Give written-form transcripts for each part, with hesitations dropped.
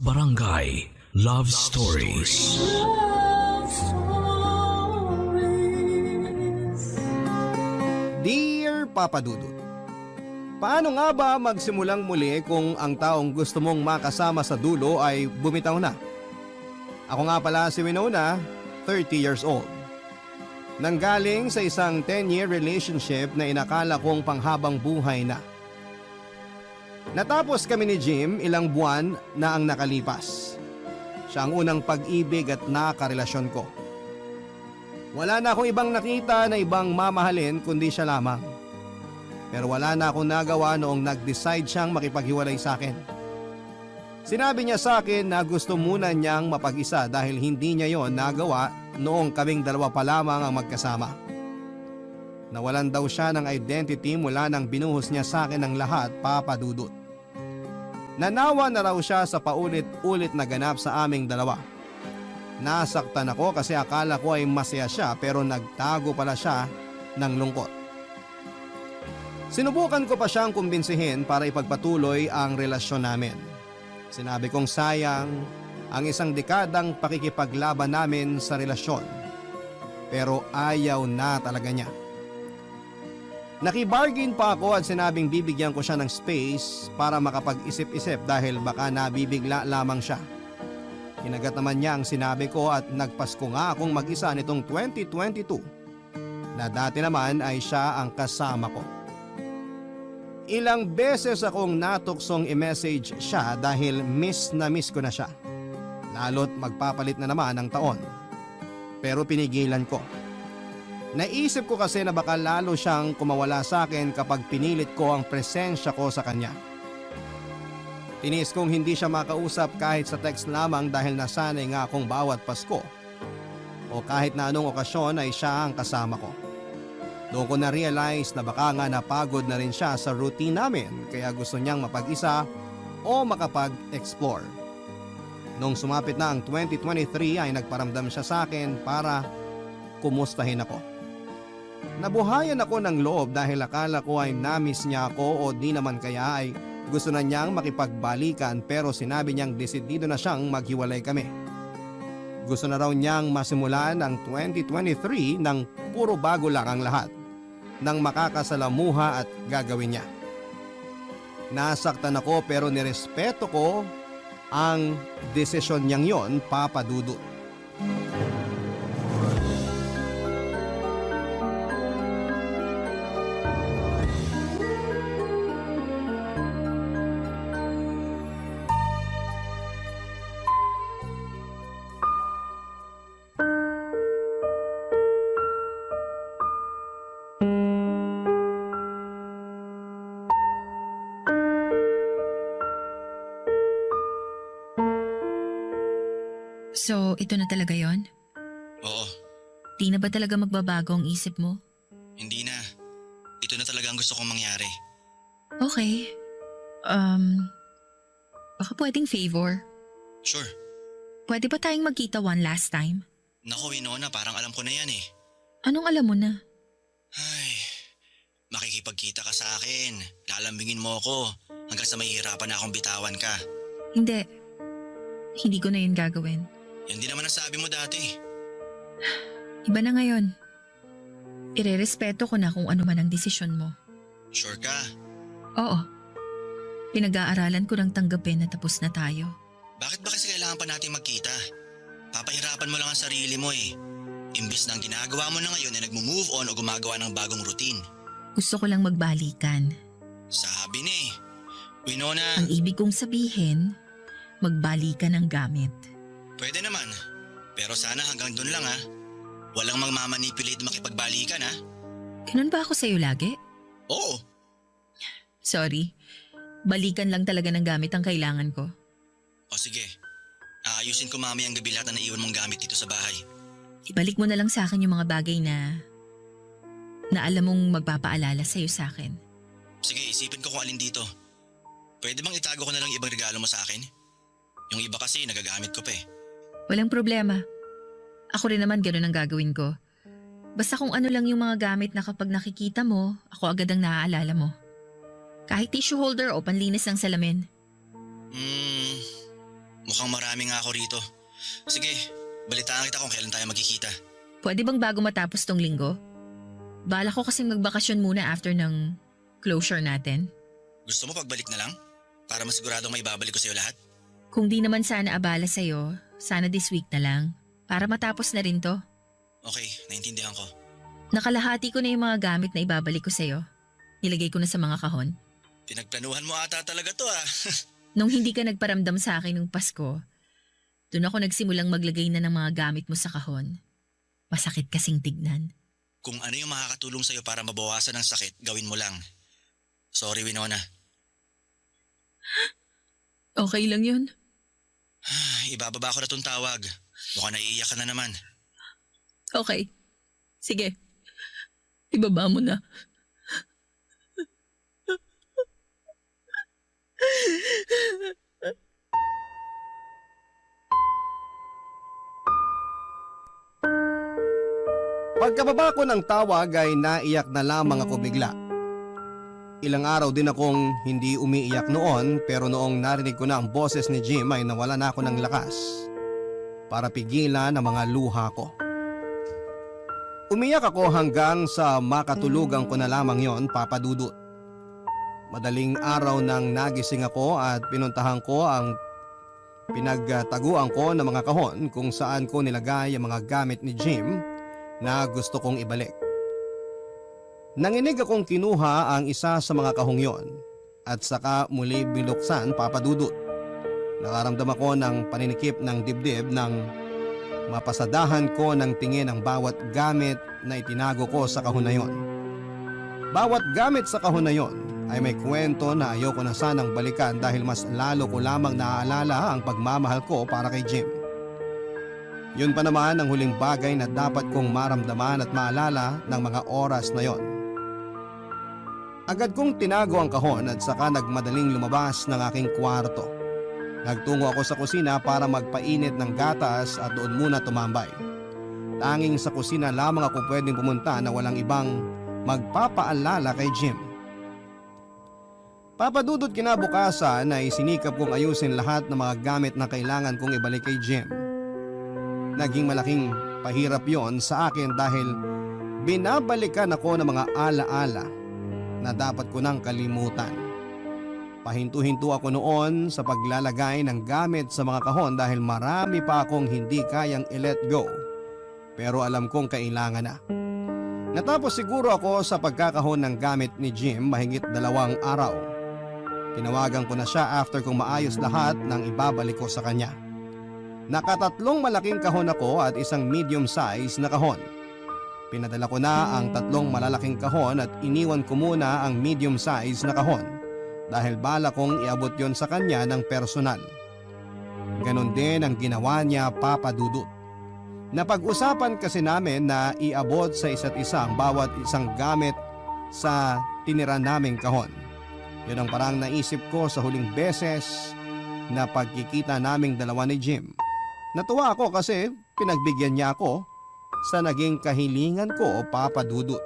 Barangay Love Stories. Love Stories. Dear Papa Dudut, paano nga ba magsimulang muli kung ang taong gusto mong makasama sa dulo ay bumitaw na? Ako nga pala si Winona, 30 years old. Nanggaling sa isang 10-year relationship na inakala kong panghabang buhay na. Natapos kami ni Jim ilang buwan na ang nakalipas. Siya ang unang pag-ibig at nakarelasyon ko. Wala na akong ibang nakita na ibang mamahalin kundi siya lamang. Pero wala na akong nagawa noong nag-decide siyang makipaghiwalay sa akin. Sinabi niya sa akin na gusto muna niyang mapag-isa dahil hindi niya yon nagawa noong kaming dalawa pa lamang ang magkasama. Nawalan daw siya ng identity mula nang binuhos niya sa akin ang lahat, Papa Dudut. Nanawa na raw siya sa paulit-ulit na ganap sa aming dalawa. Nasaktan ako kasi akala ko ay masaya siya pero nagtago pala siya ng lungkot. Sinubukan ko pa siyang kumbinsihin para ipagpatuloy ang relasyon namin. Sinabi kong sayang ang isang dekadang pakikipaglaban namin sa relasyon. Pero ayaw na talaga niya. Nakibargain pa ako at sinabing bibigyan ko siya ng space para makapag-isip-isip dahil baka nabibigla lamang siya. Kinagat naman niya ang sinabi ko at nagpasko nga akong mag-isa nitong 2022 na dati naman ay siya ang kasama ko. Ilang beses akong natuksong i-message siya dahil miss na miss ko na siya. Lalo't magpapalit na naman ang taon. Pero pinigilan ko. Naisip ko kasi na baka lalo siyang kumawala sa akin kapag pinilit ko ang presensya ko sa kanya. Tinis kong hindi siya makausap kahit sa text lamang dahil nasanay nga akong bawat Pasko o kahit na anong okasyon ay siya ang kasama ko. Doon ko na-realize na baka nga napagod na rin siya sa routine namin kaya gusto niyang mapag-isa o makapag-explore. Nung sumapit na ang 2023 ay nagparamdam siya sa akin para kumustahin ako. Nabuhayan ako ng loob dahil akala ko ay namiss niya ako o di naman kaya ay gusto na niyang makipagbalikan pero sinabi niyang desidido na siyang maghiwalay kami. Gusto na raw niyang masimulan ang 2023 ng puro bago lang ang lahat ng makakasalamuha at gagawin niya. Nasaktan ako pero nirespeto ko ang desisyon niyang yon, Papa Dudut. So, ito na talaga yon? Oo, Di na ba talaga magbabago ang isip mo? hindi na. Ito na talaga ang gusto kong mangyari. Okay. Baka pwedeng favor. Sure. Pwede ba tayong magkita one last time? Naku, Winona, parang alam ko na yan eh. Anong alam mo na? Ay, makikipagkita ka sa akin. Lalambingin mo ako hanggang sa mahihirapan na akong bitawan ka. Hindi. Hindi ko na yun gagawin. Yan din naman ang sabi mo dati. Iba na ngayon. Irerespeto ko na kung ano man ang desisyon mo. Sure ka? Oo. Pinag-aaralan ko ng tanggapin na tapos na tayo. Bakit ba kasi kailangan pa natin magkita? Papahirapan mo lang ang sarili mo eh. Imbis na ang ginagawa mo na ngayon ay nagmo-move on o gumagawa ng bagong routine. Gusto ko lang magbalikan. Sabi ni Winona, Ang ibig kong sabihin, magbalikan ng gamit. pwede naman. Pero sana hanggang dun lang ha. Walang magmamanipulate makipagbalikan ha. Ganun ba ako sa'yo lagi? Oo. Sorry. Balikan lang talaga ng gamit ang kailangan ko. O sige, aayusin ko mamayang gabi lahat na naiwan mong gamit dito sa bahay. Ibalik mo na lang sa akin yung mga bagay na alam mong magpapaalala sa'yo sa akin. Sige, isipin ko kung alin dito. Pwede bang itago ko na lang yung ibang regalo mo sa akin? Yung iba kasi nagagamit ko pa eh. Walang problema. Ako rin naman ganun ang gagawin ko. Basta kung ano lang yung mga gamit na kapag nakikita mo, ako agad ang naaalala mo. Kahit tissue holder o panlinis ng salamin. Mukhang marami nga ako rito. Sige, balitaan kita kung kailan tayo magkikita. Pwede bang bago matapos tong linggo? Bala ko kasing magbakasyon muna after ng closure natin. Gusto mo pagbalik na lang? Para masiguradong may babalik ko sa'yo lahat? Kung di naman sana abala sa'yo, sana this week na lang. Para matapos na rin to. Okay, naintindihan ko. Nakalahati ko na yung mga gamit na ibabalik ko sa'yo. Nilagay ko na sa mga kahon. Pinagplanuhan mo ata talaga to ah. Nung hindi ka nagparamdam sa akin nung Pasko, doon ako nagsimulang maglagay na ng mga gamit mo sa kahon. Masakit kasing tignan. Kung ano yung makakatulong sa'yo para mabawasan ang sakit, gawin mo lang. Sorry, Winona. Okay lang yun. Ibababa ko na tong tawag. Mukhang naiiyak ka na naman. Okay. Sige. Ibaba mo na. Pagkababa ko ng tawag ay naiyak na lamang ako bigla. Ilang araw din akong hindi umiiyak noon pero noong narinig ko na ang boses ni Jim ay nawala na ako ng lakas para pigilan ang mga luha ko. Umiyak ako hanggang sa makatulugan ko na lamang yon, Papa Dudut. Madaling araw nang nagising ako at pinuntahan ko ang pinagtaguan ko ng mga kahon kung saan ko nilagay ang mga gamit ni Jim na gusto kong ibalik. Nanginig akong kinuha ang isa sa mga kahong yon at saka muli binuksan, Papa Dudut. Nakaramdam ako ng paninikip ng dibdib nang mapasadahan ko ng tingin ang bawat gamit na itinago ko sa kahon na yon. Bawat gamit sa kahon na yon ay may kwento na ayoko na sanang balikan dahil mas lalo ko lamang naaalala ang pagmamahal ko para kay Jim. Yun pa naman ang huling bagay na dapat kong maramdaman at maalala ng mga oras na yon. Agad kong tinago ang kahon at saka nagmadaling lumabas ng aking kwarto. Nagtungo ako sa kusina para magpainit ng gatas at doon muna tumambay. Tanging sa kusina lamang ako pwedeng pumunta na walang ibang magpapaalala kay Jim. Papa Dudut, kinabukasan ay sinikap kong ayusin lahat ng mga gamit na kailangan kong ibalik kay Jim. Naging malaking pahirap yon sa akin dahil binabalikan ako ng mga alaala na dapat ko nang kalimutan. Pahinto-hinto ako noon sa paglalagay ng gamit sa mga kahon dahil marami pa akong hindi kayang i-let go. Pero alam kong kailangan na. Natapos siguro ako sa pagkakahon ng gamit ni Jim mahigit 2 araw. Tinawagan ko na siya after kong maayos lahat ng ibabalik ko sa kanya. Nakatatlong malaking kahon ako at isang medium size na kahon. Pinadala ko na ang 3 malalaking kahon at iniwan ko muna ang medium size na kahon dahil bala kong iabot yon sa kanya ng personal. Ganon din ang ginawa niya, Papa Dudut. Napag-usapan kasi namin na iabot sa isa't isa ang bawat isang gamit sa tinira naming kahon. Yun ang parang naisip ko sa huling beses na pagkikita naming dalawa ni Jim. Natuwa ako kasi pinagbigyan niya ako sa naging kahilingan ko, Papa Dudut.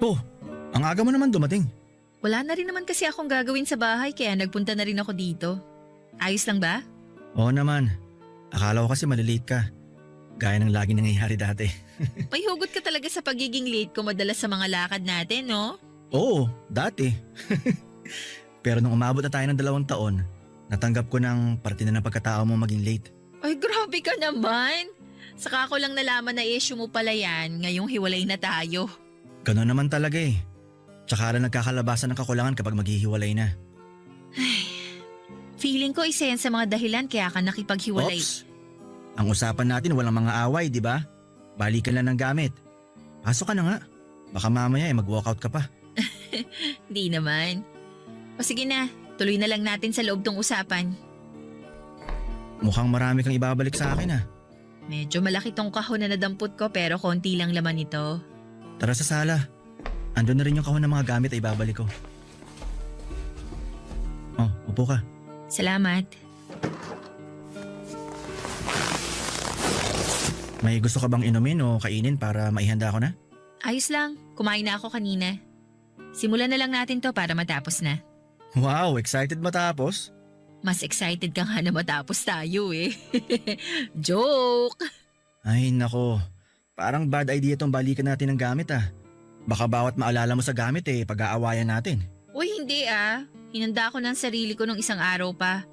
Oh, ang aga mo naman dumating. Wala na rin naman kasi akong gagawin sa bahay kaya nagpunta na rin ako dito. Ayos lang ba? Oo naman. Akala ko kasi malilate ka. Gaya ng lagi nangyayari dati. May hugot ka talaga sa pagiging late ko madalas sa mga lakad natin, no? Oo, dati. Pero nung umabot na tayo ng 2 taon, natanggap ko ng parte na ng pagkatao mo maging late. Ay, grabe ka naman. Saka ko lang nalaman na issue mo pala yan ngayong hiwalay na tayo. Gano'n naman talaga eh. Tsaka lang nagkakalabasan ng kakulangan kapag maghihiwalay na. Feeling ko isa yan sa mga dahilan kaya ka nakipaghiwalay. Oops! Ang usapan natin walang mga away, di ba? Balikan lang ng gamit. Pasok ka na nga. Baka mamaya mag-walkout ka pa. Di naman. O sige na, tuloy na lang natin sa loob tong usapan. Mukhang marami kang ibabalik sa akin ah. Medyo malaki tong kahon na nadampot ko pero konti lang laman ito. Tara sa sala. Andun na rin yung kahon ng mga gamit ay babalik ko. Oh, upo ka. Salamat. May gusto ka bang inumin o kainin para maihanda ko na? Ayos lang, kumain na ako kanina. Simulan na lang natin to para matapos na. Wow, excited matapos? Mas excited ka nga na matapos tayo eh. Joke! Ay nako, parang bad idea tong balikan natin ng gamit ah. Baka bawat maalala mo sa gamit pag-aawayan natin. Uy, hindi ah. Hinanda ko ng sarili ko nung isang araw pa.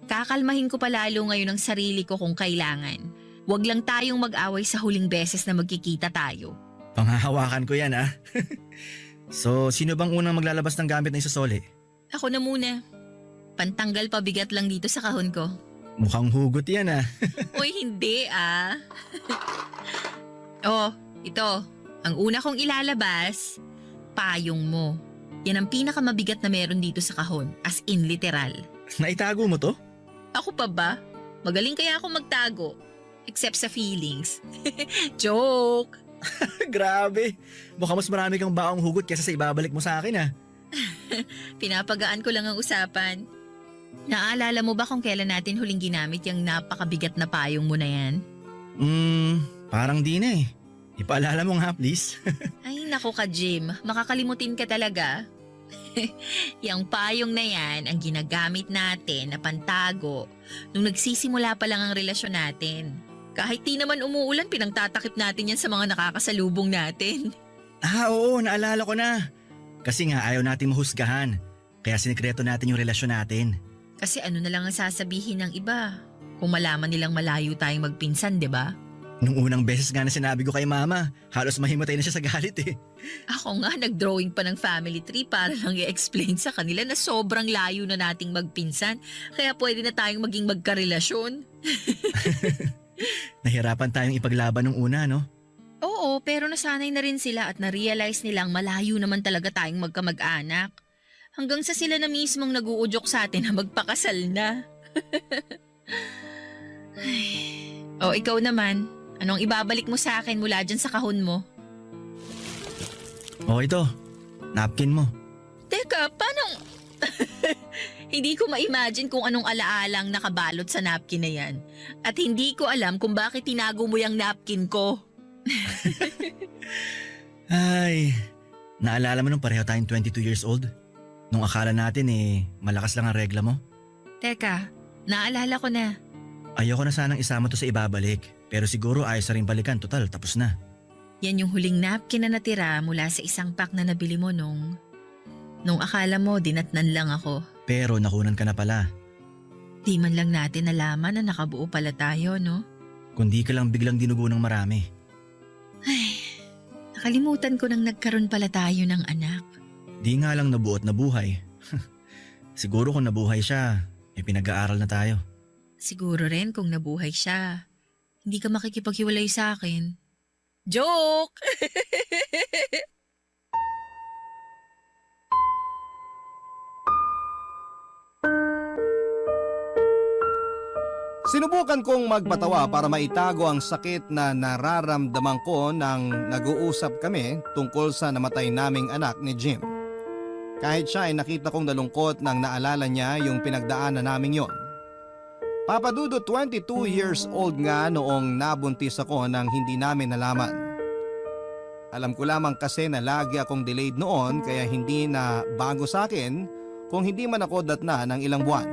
Kakalmahin ko pa lalo ngayon ang sarili ko kung kailangan. Huwag lang tayong mag-away sa huling beses na magkikita tayo. Panghahawakan ko yan ah. So, sino bang unang maglalabas ng gamit na isasoli? Ako na muna. Pantanggal pabigat lang dito sa kahon ko. Mukhang hugot yan ah. Uy, hindi ah. Oh, ito. Ang una kong ilalabas, payong mo. Yan ang pinakamabigat na meron dito sa kahon, as in literal. Naitago mo to? Ako pa ba? Magaling kaya ako magtago. Except sa feelings. Joke! Grabe, mukhang mas marami kang baong hugot kaysa sa ibabalik mo sa akin ah. Pinapagaan ko lang ang usapan. Naaalala mo ba kung kailan natin huling ginamit yung napakabigat na payong mo na yan? Parang di na eh. Ipaalala mo nga please. Ay nako ka Jim, makakalimutin ka talaga. Yang payong na yan ang ginagamit natin na pantago nung nagsisimula pa lang ang relasyon natin. Kahit di naman umuulan, pinangtatakip natin yan sa mga nakakasalubong natin. Ah oo, naalala ko na. Kasi nga ayaw natin mahusgahan. Kaya sinikreto natin yung relasyon natin. Kasi ano na lang ang sasabihin ng iba kung malaman nilang malayo tayong magpinsan, di ba? Nung unang beses nga na sinabi ko kay mama, halos mahimatay na siya sa galit eh. Ako nga nag-drawing pa ng family tree para lang i-explain sa kanila na sobrang layo na nating magpinsan. Kaya pwede na tayong maging magkarelasyon. Nahirapan tayong ipaglaban nung una, no? Oo, pero nasanay na rin sila at na-realize nilang malayo naman talaga tayong magkamag-anak. Hanggang sa sila na mismong nag-uudyok sa atin na magpakasal na. O ikaw naman, anong ibabalik mo sa akin mula dyan sa kahon mo? O ito, napkin mo. Teka, paano? Hindi ko ma-imagine kung anong alaalang nakabalot sa napkin na yan. At hindi ko alam kung bakit tinago mo yung napkin ko. Ay, naalala mo nung pareho tayong 22 years old? Nung akala natin malakas lang ang regla mo? Teka, naalala ko na. Ayoko na sanang isama to sa ibabalik. Pero siguro ayos na rin balikan, total tapos na. Yan yung huling napkin na natira mula sa isang pack na nabili mo nung akala mo dinatnan lang ako. Pero nakunan ka na pala. Di man lang natin nalaman na nakabuo pala tayo, no? Kundi ka lang biglang dinugo ng marami. Ay, nakalimutan ko nang nagkaroon pala tayo ng anak. Di nga lang nabuo at nabuhay. Siguro kung nabuhay siya, pinag-aaral na tayo. Siguro rin kung nabuhay siya. Hindi ka makikipaghiwalay sa akin. Joke! Sinubukan kong magpatawa para maitago ang sakit na nararamdaman ko nang nag-uusap kami tungkol sa namatay naming anak ni Jim. Kahit siya ay nakita kong nalungkot nang naalala niya yung pinagdaanan namin yon. Papa Dudo, 22 years old nga noong nabuntis ako nang hindi namin nalaman. Alam ko lamang kasi na lagi akong delayed noon kaya hindi na bago sa akin kung hindi man ako datna ng ilang buwan.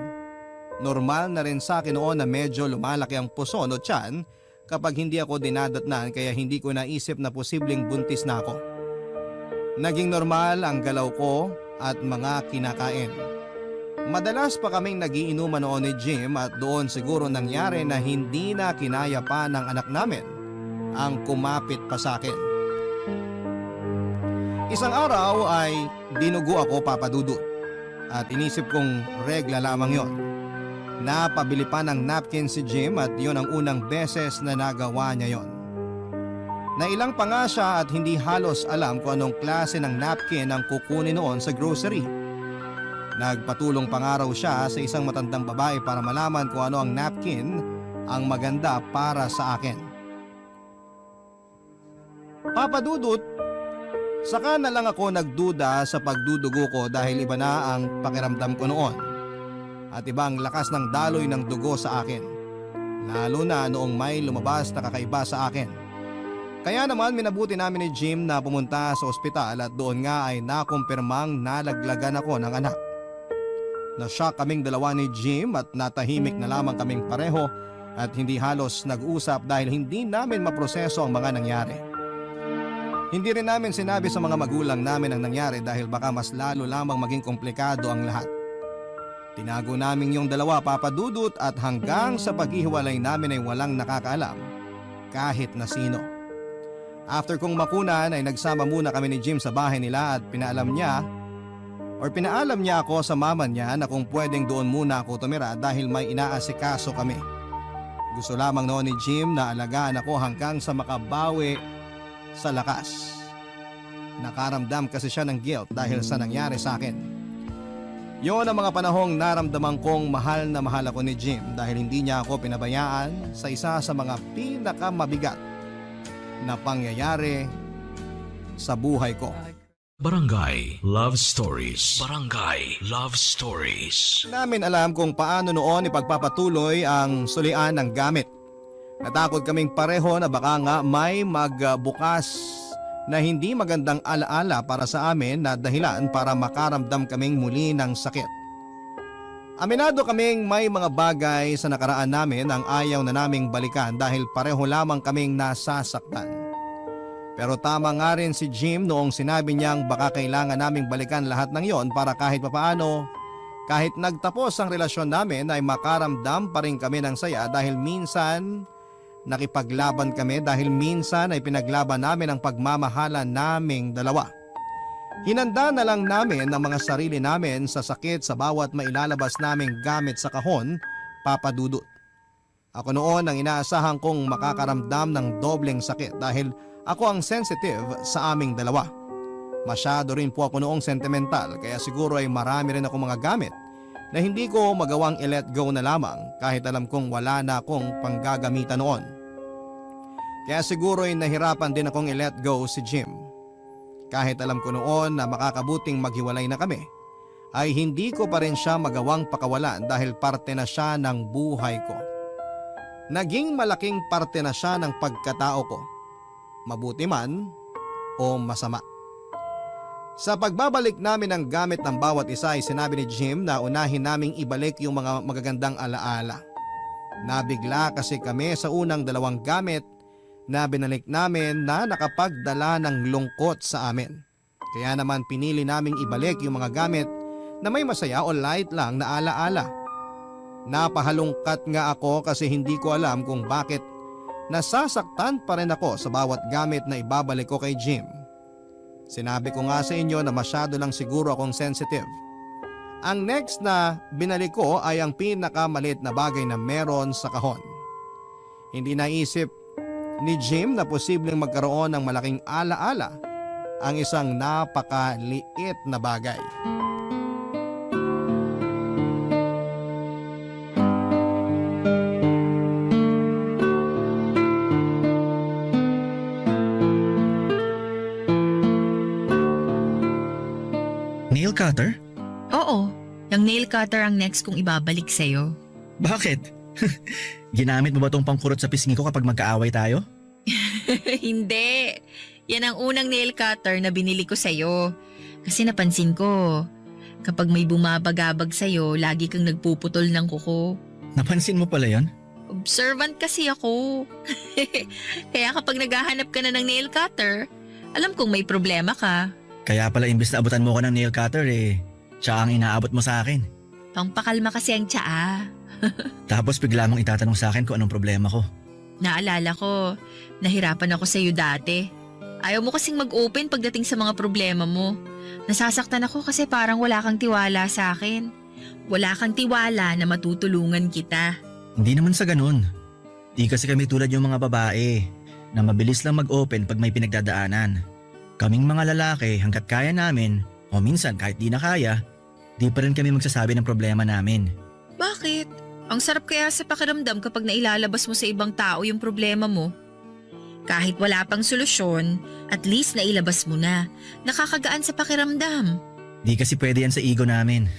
Normal na rin sa akin noon na medyo lumalaki ang puson o tiyan kapag hindi ako dinadatnan kaya hindi ko naisip na posibleng buntis na ako. Naging normal ang galaw ko at mga kinakain. Madalas pa kaming nagiinuman noon ni Jim at doon siguro nangyari na hindi na kinaya pa ng anak namin ang kumapit pa sa akin. Isang araw ay dinugo ako, Papa Dudut, at inisip kong regla lamang yon. Napabili pa ng napkin si Jim at yon ang unang beses na nagawa niya yon. Nailang pa nga siya at hindi halos alam kung anong klase ng napkin ang kukunin noon sa grocery. Nagpatulong pa nga raw siya sa isang matandang babae para malaman kung ano ang napkin ang maganda para sa akin. Papa Dudut, Saka na lang ako nagduda sa pagdudugo ko dahil iba na ang pakiramdam ko noon. At iba ang lakas ng daloy ng dugo sa akin. Lalo na noong may lumabas na kakaiba sa akin. Kaya naman minabuti namin ni Jim na pumunta sa ospital at doon nga ay nakumpirmang nalaglagan ako ng anak. Nashock kaming dalawa ni Jim at natahimik na lamang kaming pareho at hindi halos nag-usap dahil hindi namin maproseso ang mga nangyari. Hindi rin namin sinabi sa mga magulang namin ang nangyari dahil baka mas lalo lamang maging komplikado ang lahat. Tinago namin yung dalawa, Papa Dudut, at hanggang sa paghihiwalay namin ay walang nakakaalam kahit na sino. After kong makunan ay nagsama muna kami ni Jim sa bahay nila at pinaalam niya ako sa mama niya na kung pwedeng doon muna ako tumira dahil may inaasikaso kami. Gusto lamang noon ni Jim na alagaan ako hanggang sa makabawi sa lakas. Nakaramdam kasi siya ng guilt dahil sa nangyari sa akin. Yon ang mga panahong naramdaman kong mahal na mahal ako ni Jim dahil hindi niya ako pinabayaan sa isa sa mga pinakamabigat na pangyayari sa buhay ko. Barangay Love Stories. Barangay Love Stories. Namin alam kung paano noon ipagpapatuloy ang sulian ng gamit. Natakot kaming pareho na baka nga may magbukas na hindi magandang alaala para sa amin na dahilan para makaramdam kaming muli ng sakit. Aminado kaming may mga bagay sa nakaraan namin ang ayaw na naming balikan dahil pareho lamang kaming nasasaktan. Pero tama nga rin si Jim noong sinabi niyang baka kailangan naming balikan lahat ng yon para kahit papaano, kahit nagtapos ang relasyon namin ay makaramdam pa rin kami ng saya dahil minsan nakipaglaban kami dahil minsan ay pinaglaban namin ang pagmamahalan naming dalawa. Hinanda na lang namin ang mga sarili namin sa sakit sa bawat mailalabas naming gamit sa kahon, Papa Dudut. Ako noon ang inaasahan kong makakaramdam ng dobleng sakit dahil ako ang sensitive sa aming dalawa. Masyado rin po ako noong sentimental kaya siguro ay marami rin ako mga gamit na hindi ko magawang i-let go na lamang kahit alam kong wala na akong panggagamitan noon. Kaya siguro ay nahirapan din akong i-let go si Jim. Kahit alam ko noon na makakabuting maghiwalay na kami, ay hindi ko pa rin siya magawang pakawalan dahil parte na siya ng buhay ko. Naging malaking parte na siya ng pagkatao ko, mabuti man o masama. Sa pagbabalik namin ng gamit ng bawat isa ay sinabi ni Jim na unahin naming ibalik yung mga magagandang alaala. Nabigla kasi kami sa unang dalawang gamit na binalik namin na nakapagdala ng lungkot sa amin. Kaya naman pinili naming ibalik yung mga gamit na may masaya o light lang na alaala. Napahalungkat nga ako kasi hindi ko alam kung bakit nasasaktan pa rin ako sa bawat gamit na ibabalik ko kay Jim. Sinabi ko nga sa inyo na masyado lang siguro akong sensitive. Ang next na binalik ko ay ang pinakamalit na bagay na meron sa kahon. Hindi naisip ni Jim na posibleng magkaroon ng malaking alaala ang isang napakaliit na bagay. Nail cutter? Oo, yung nail cutter ang next kong ibabalik sa'yo. Bakit? Ginamit mo ba tong pangkurot sa pisngi ko kapag magkaaway tayo? Hindi. Yan ang unang nail cutter na binili ko sa'yo. Kasi napansin ko, kapag may bumabagabag sa'yo, lagi kang nagpuputol ng kuko. Napansin mo pala yon? Observant kasi ako. Kaya kapag naghahanap ka na ng nail cutter, alam kong may problema ka. Kaya pala imbes na abutan mo ko ng nail cutter siya ang inaabot mo sa akin. Pangpakalma kasi ang tsaa. Tapos bigla mong itatanong sa akin kung anong problema ko. Naalala ko, nahirapan ako sa iyo dati. Ayaw mo kasing mag-open pagdating sa mga problema mo. Nasasaktan ako kasi parang wala kang tiwala sa akin. Wala kang tiwala na matutulungan kita. Hindi naman sa ganun. Di kasi kami tulad yung mga babae na mabilis lang mag-open pag may pinagdadaanan. Kaming mga lalaki hanggat kaya namin o minsan kahit di na kaya, di pa rin kami magsasabi ng problema namin. Bakit? Ang sarap kaya sa pakiramdam kapag nailalabas mo sa ibang tao yung problema mo. Kahit wala pang solusyon, at least nailabas mo na. Nakakagaan sa pakiramdam. Di kasi pwede yan sa ego namin.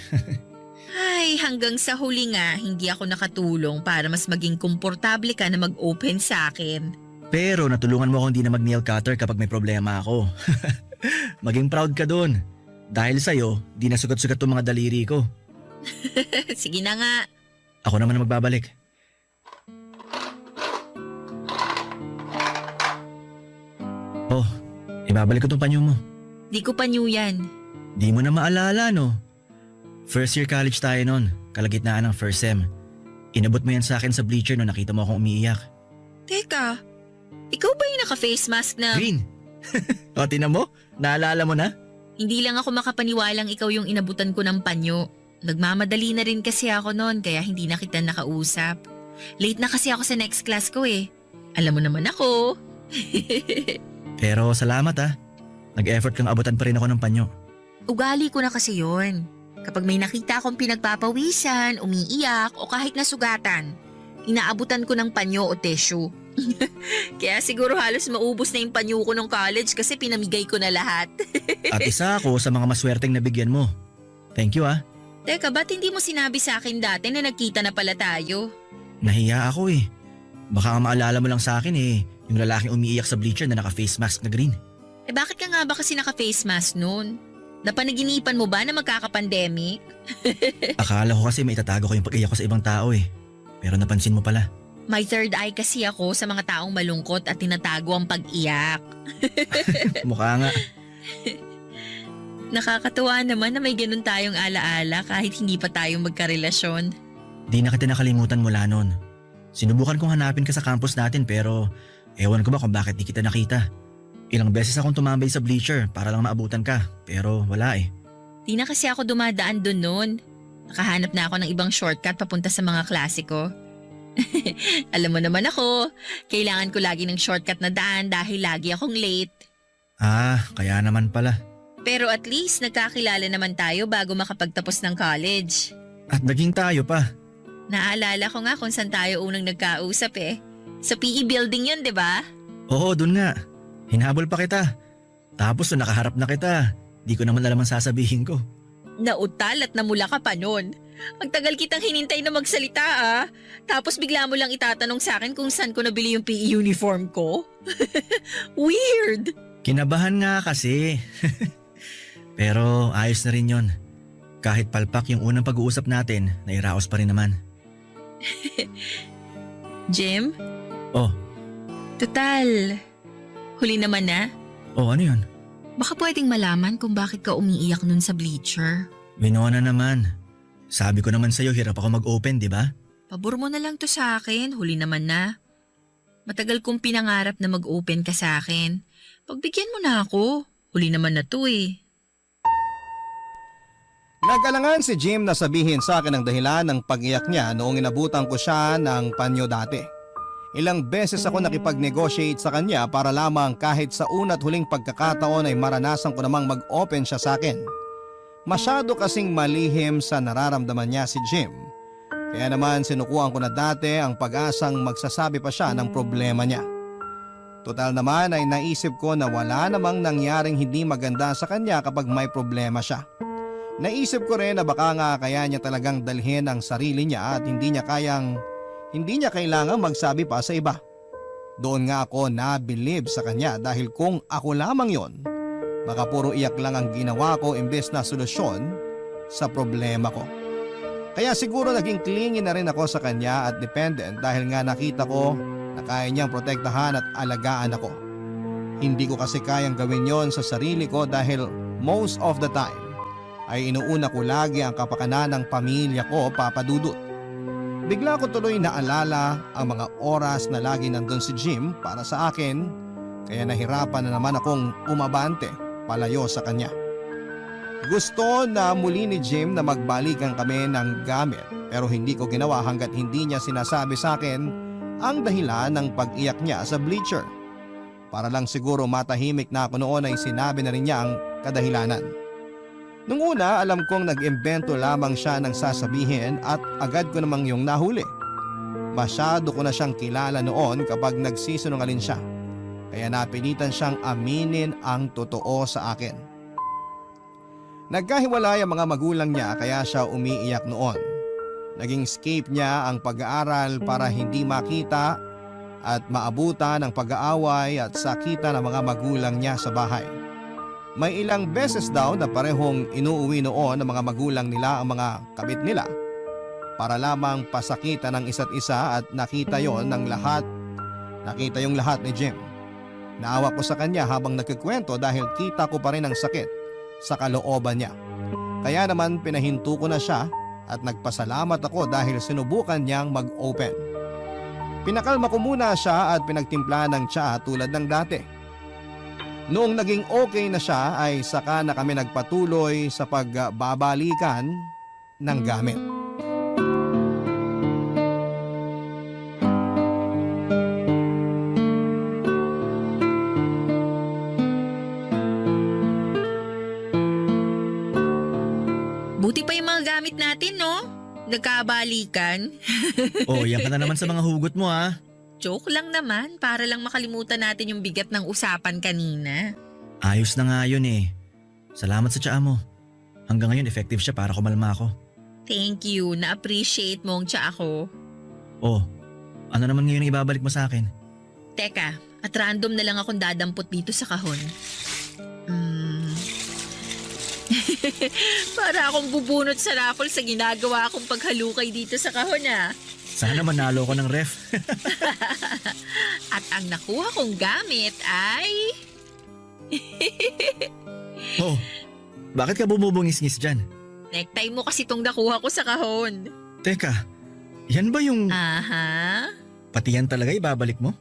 Ay, hanggang sa huli nga, hindi ako nakatulong para mas maging komportable ka na mag-open sa akin. Pero natulungan mo akong di na mag-nail cutter kapag may problema ako. Maging proud ka dun. Dahil sa'yo, di na sugat-sugat tong mga daliri ko. Sige na nga. Ako naman ang magbabalik. Oh, ibabalik ko tong panyo mo. Di ko pa new yan. Di mo na maalala, no? First year college tayo nun, kalagitnaan ng first sem. Inabot mo yan sa akin sa bleacher nung nakita mo akong umiiyak. Teka, ikaw ba yung naka-face mask na… Green! O, tinan mo? Naalala mo na? Hindi lang ako makapaniwalang ikaw yung inabutan ko ng panyo. Nagmamadali na rin kasi ako noon kaya hindi na kita nakausap. Late na kasi ako sa next class ko eh. Alam mo naman ako. Pero salamat ah. Nag-effort kang abutan pa rin ako ng panyo. Ugali ko na kasi yon. Kapag may nakita akong pinagpapawisan, umiiyak o kahit nasugatan, inaabutan ko ng panyo o tissue. Kaya siguro halos maubos na yung panyo ko nung college kasi pinamigay ko na lahat. At isa ako sa mga maswerteng nabigyan mo. Thank you ah. Teka, ba't hindi mo sinabi sa akin dati na nagkita na pala tayo? Nahiya ako eh. Baka maalala mo lang sa akin eh, yung lalaking umiiyak sa bleacher na naka-face mask na green. Eh bakit ka nga ba kasi naka-face mask noon? Napanaginipan mo ba na magkaka-pandemic? Akala ko kasi may itatago ko yung pag-iyak ko sa ibang tao eh. Pero napansin mo pala. May third eye kasi ako sa mga taong malungkot at tinatago ang pag-iyak. Mukha nga. Nakakatuwa naman na may ganun tayong alaala kahit hindi pa tayo magkarelasyon. Di na kita nakalimutan mula noon. Sinubukan kong hanapin ka sa campus natin pero ewan ko ba kung bakit di kita nakita. Ilang beses akong tumambay sa bleacher para lang maabutan ka pero wala eh. Di na kasi ako dumadaan dun noon. Nakahanap na ako ng ibang shortcut papunta sa mga klase ko. Alam mo naman ako, kailangan ko lagi ng shortcut na daan dahil lagi akong late. Ah, kaya naman pala. Pero at least nagkakilala naman tayo bago makapagtapos ng college. At naging tayo pa. Naalala ko nga kung saan tayo unang nagkausap eh. Sa PE building yun, di ba? Oo, dun nga. Hinabol pa kita. Tapos nung nakaharap na kita, di ko naman alam ang sasabihin ko. Nautal at namula ka pa nun. Ang tagal kitang hinintay na magsalita ah. Tapos bigla mo lang itatanong sa akin kung saan ko nabili yung PE uniform ko. Weird! Kinabahan nga kasi. Pero ayos na rin yon. Kahit palpak yung unang pag-uusap natin, nairaos pa rin naman. Jim? Oh. Total. Huli naman na. Oh, ano yun? Baka pwedeng malaman kung bakit ka umiiyak nun sa bleacher. Winona naman. Sabi ko naman sa'yo, hirap ako mag-open, di ba? Pabor mo na lang to sa akin, huli naman na. Matagal kong pinangarap na mag-open ka sa akin. Pagbigyan mo na ako, huli naman na to eh. Nag-alangan si Jim na sabihin sa akin ang dahilan ng pag-iyak niya noong inabutan ko siya ng panyo dati. Ilang beses ako nakipag-negotiate sa kanya para lamang kahit sa una't huling pagkakataon ay maranasan ko namang mag-open siya sa akin. Masyado kasing malihim sa nararamdaman niya si Jim. Kaya naman sinukuhan ko na dati ang pag-asang magsasabi pa siya ng problema niya. Total naman ay naisip ko na wala namang nangyaring hindi maganda sa kanya kapag may problema siya. Naisip ko rin na baka nga kaya niya talagang dalhin ang sarili niya at hindi niya kailangang magsabi pa sa iba. Doon nga ako nabilib sa kanya dahil kung ako lamang yon, baka puro iyak lang ang ginawa ko imbes na solusyon sa problema ko. Kaya siguro naging clingy na rin ako sa kanya at dependent dahil nga nakita ko na kaya niyang protektahan at alagaan ako. Hindi ko kasi kayang gawin yon sa sarili ko dahil most of the time ay inuuna ko lagi ang kapakanan ng pamilya ko, Papa Dudut. Bigla ko tuloy naalala ang mga oras na lagi nandun si Jim para sa akin, kaya nahirapan na naman akong umabante palayo sa kanya. Gusto na muli ni Jim na magbalikan kami ng gamit pero hindi ko ginawa hanggat hindi niya sinasabi sa akin ang dahilan ng pag-iyak niya sa bleacher. Para lang siguro matahimik na ako noon ay sinabi na rin niya ang kadahilanan. Nung una, alam kong nag-imbento lamang siya ng sasabihin at agad ko namang yung nahuli. Masyado ko na siyang kilala noon kapag nagsisinungaling siya. Kaya napilitan siyang aminin ang totoo sa akin. Nagkahiwalay ang mga magulang niya kaya siya umiiyak noon. Naging escape niya ang pag-aaral para hindi makita at maabutan ng pag-aaway at sakitan ng mga magulang niya sa bahay. May ilang beses daw na parehong inuuwi noon ng mga magulang nila ang mga kabit nila para lamang pasakitan ng isa't isa at nakita yung lahat ni Jim. Naawa ko sa kanya habang nagkikwento dahil kita ko pa rin ang sakit sa kalooban niya. Kaya naman pinahinto ko na siya at nagpasalamat ako dahil sinubukan niyang mag-open. Pinakalma ko muna siya at pinagtimpla ng tsa tulad ng dati. Noong naging okay na siya ay saka na kami nagpatuloy sa pagbabalikan ng gamit. Buti pa yung mga gamit natin, no? Nagkabalikan. Oh, yan ka na naman sa mga hugot mo ha. Joke lang naman, para lang makalimutan natin yung bigat ng usapan kanina. Ayos na nga yun eh. Salamat sa tsaa mo. Hanggang ngayon effective siya para kumalma ako. Thank you, na-appreciate mo ang tsa ako. Oh, ano naman ngayon ang ibabalik mo sa akin? Teka, at random na lang akong dadampot dito sa kahon. Para akong bubunot sa raffle sa ginagawa akong paghalukay dito sa kahon ah. Sana manalo ko ng ref. At ang nakuha kong gamit ay... Oh, bakit ka bumubungis-ngis dyan? Necktie mo kasi itong nakuha ko sa kahon. Teka, yan ba yung Aha. pati yan talaga ibabalik mo?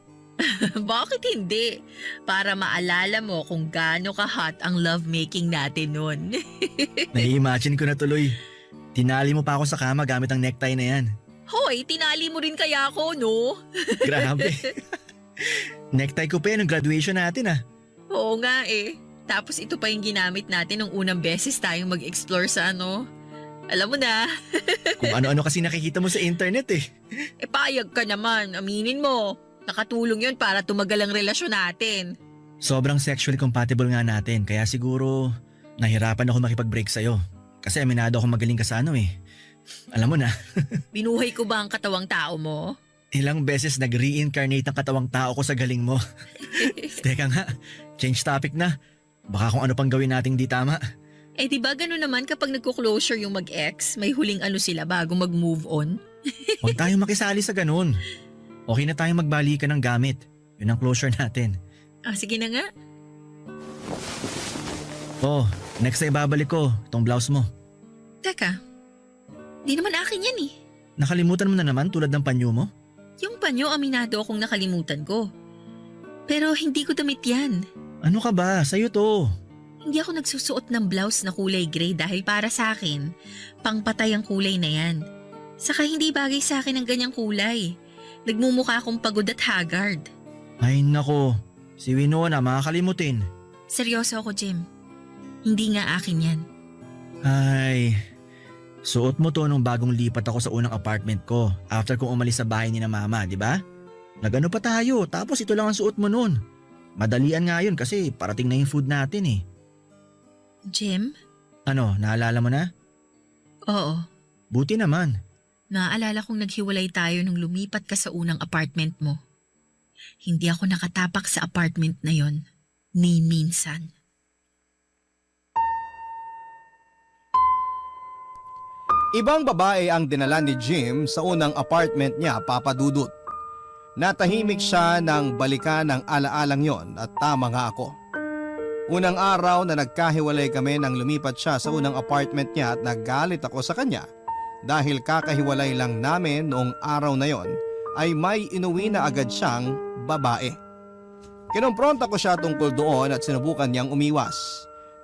Bakit hindi? Para maalala mo kung gaano ka-hot ang lovemaking natin nun. Nai-imagine ko na tuloy. Tinali mo pa ako sa kama gamit ang necktie na yan. Hoy, tinali mo rin kaya ako, no? Grabe. Necktie ko pa yan ng graduation natin ah. Oo nga eh. Tapos ito pa yung ginamit natin nung unang beses tayong mag-explore sa ano. Alam mo na. Kung ano-ano kasi nakikita mo sa internet eh. Payag ka naman, aminin mo. Nakatulong yun para tumagal ang relasyon natin. Sobrang sexually compatible nga natin kaya siguro nahirapan ako makipag-break sa'yo. Kasi aminado ako magaling ka sa ano eh. Alam mo na. Binuhay ko ba ang katawang tao mo? Ilang beses nag-reincarnate ang katawang tao ko sa galing mo. Teka nga, change topic na. Baka kung ano pang gawin nating di tama. Eh di ba gano'n naman kapag nagko-closure yung mag-ex, may huling ano sila bago mag-move on? Huwag tayong makisali sa ganun. Okay na tayong magbalikan ng gamit. Yun ang closure natin. Ah, sige na nga. Oh, next na ibabalik ko, itong blouse mo. Teka, di naman akin yan eh. Nakalimutan mo na naman tulad ng panyo mo? Yung panyo, aminado akong nakalimutan ko. Pero hindi ko damit yan. Ano ka ba? Sa'yo to. Hindi ako nagsusuot ng blouse na kulay gray dahil para sa akin, pangpatay ang kulay na yan. Saka hindi bagay sa akin ang ganyang kulay. Nagmumukha akong pagod at haggard. Ay nako, si Winona makakalimutin. Seryoso ako, Jim. Hindi nga akin yan. Ay, suot mo to nung bagong lipat ako sa unang apartment ko after kong umalis sa bahay ni na mama, di ba? Nagano pa tayo tapos ito lang ang suot mo nun. Madalian nga yun kasi parating na yung food natin eh. Jim? Ano, naalala mo na? Oo. Buti naman. Naaalala kong naghiwalay tayo nung lumipat ka sa unang apartment mo. Hindi ako nakatapak sa apartment na yon, ni minsan. Ibang babae ang dinala ni Jim sa unang apartment niya, Papa Dudut. Natahimik siya nang balikan ng alaalang yon at tama nga ako. Unang araw na nagkahiwalay kami nang lumipat siya sa unang apartment niya at naggalit ako sa kanya dahil kakahiwalay lang namin noong araw na yon ay may inuwi na agad siyang babae. Kinumpronta ko siya tungkol doon at sinubukan niyang umiwas.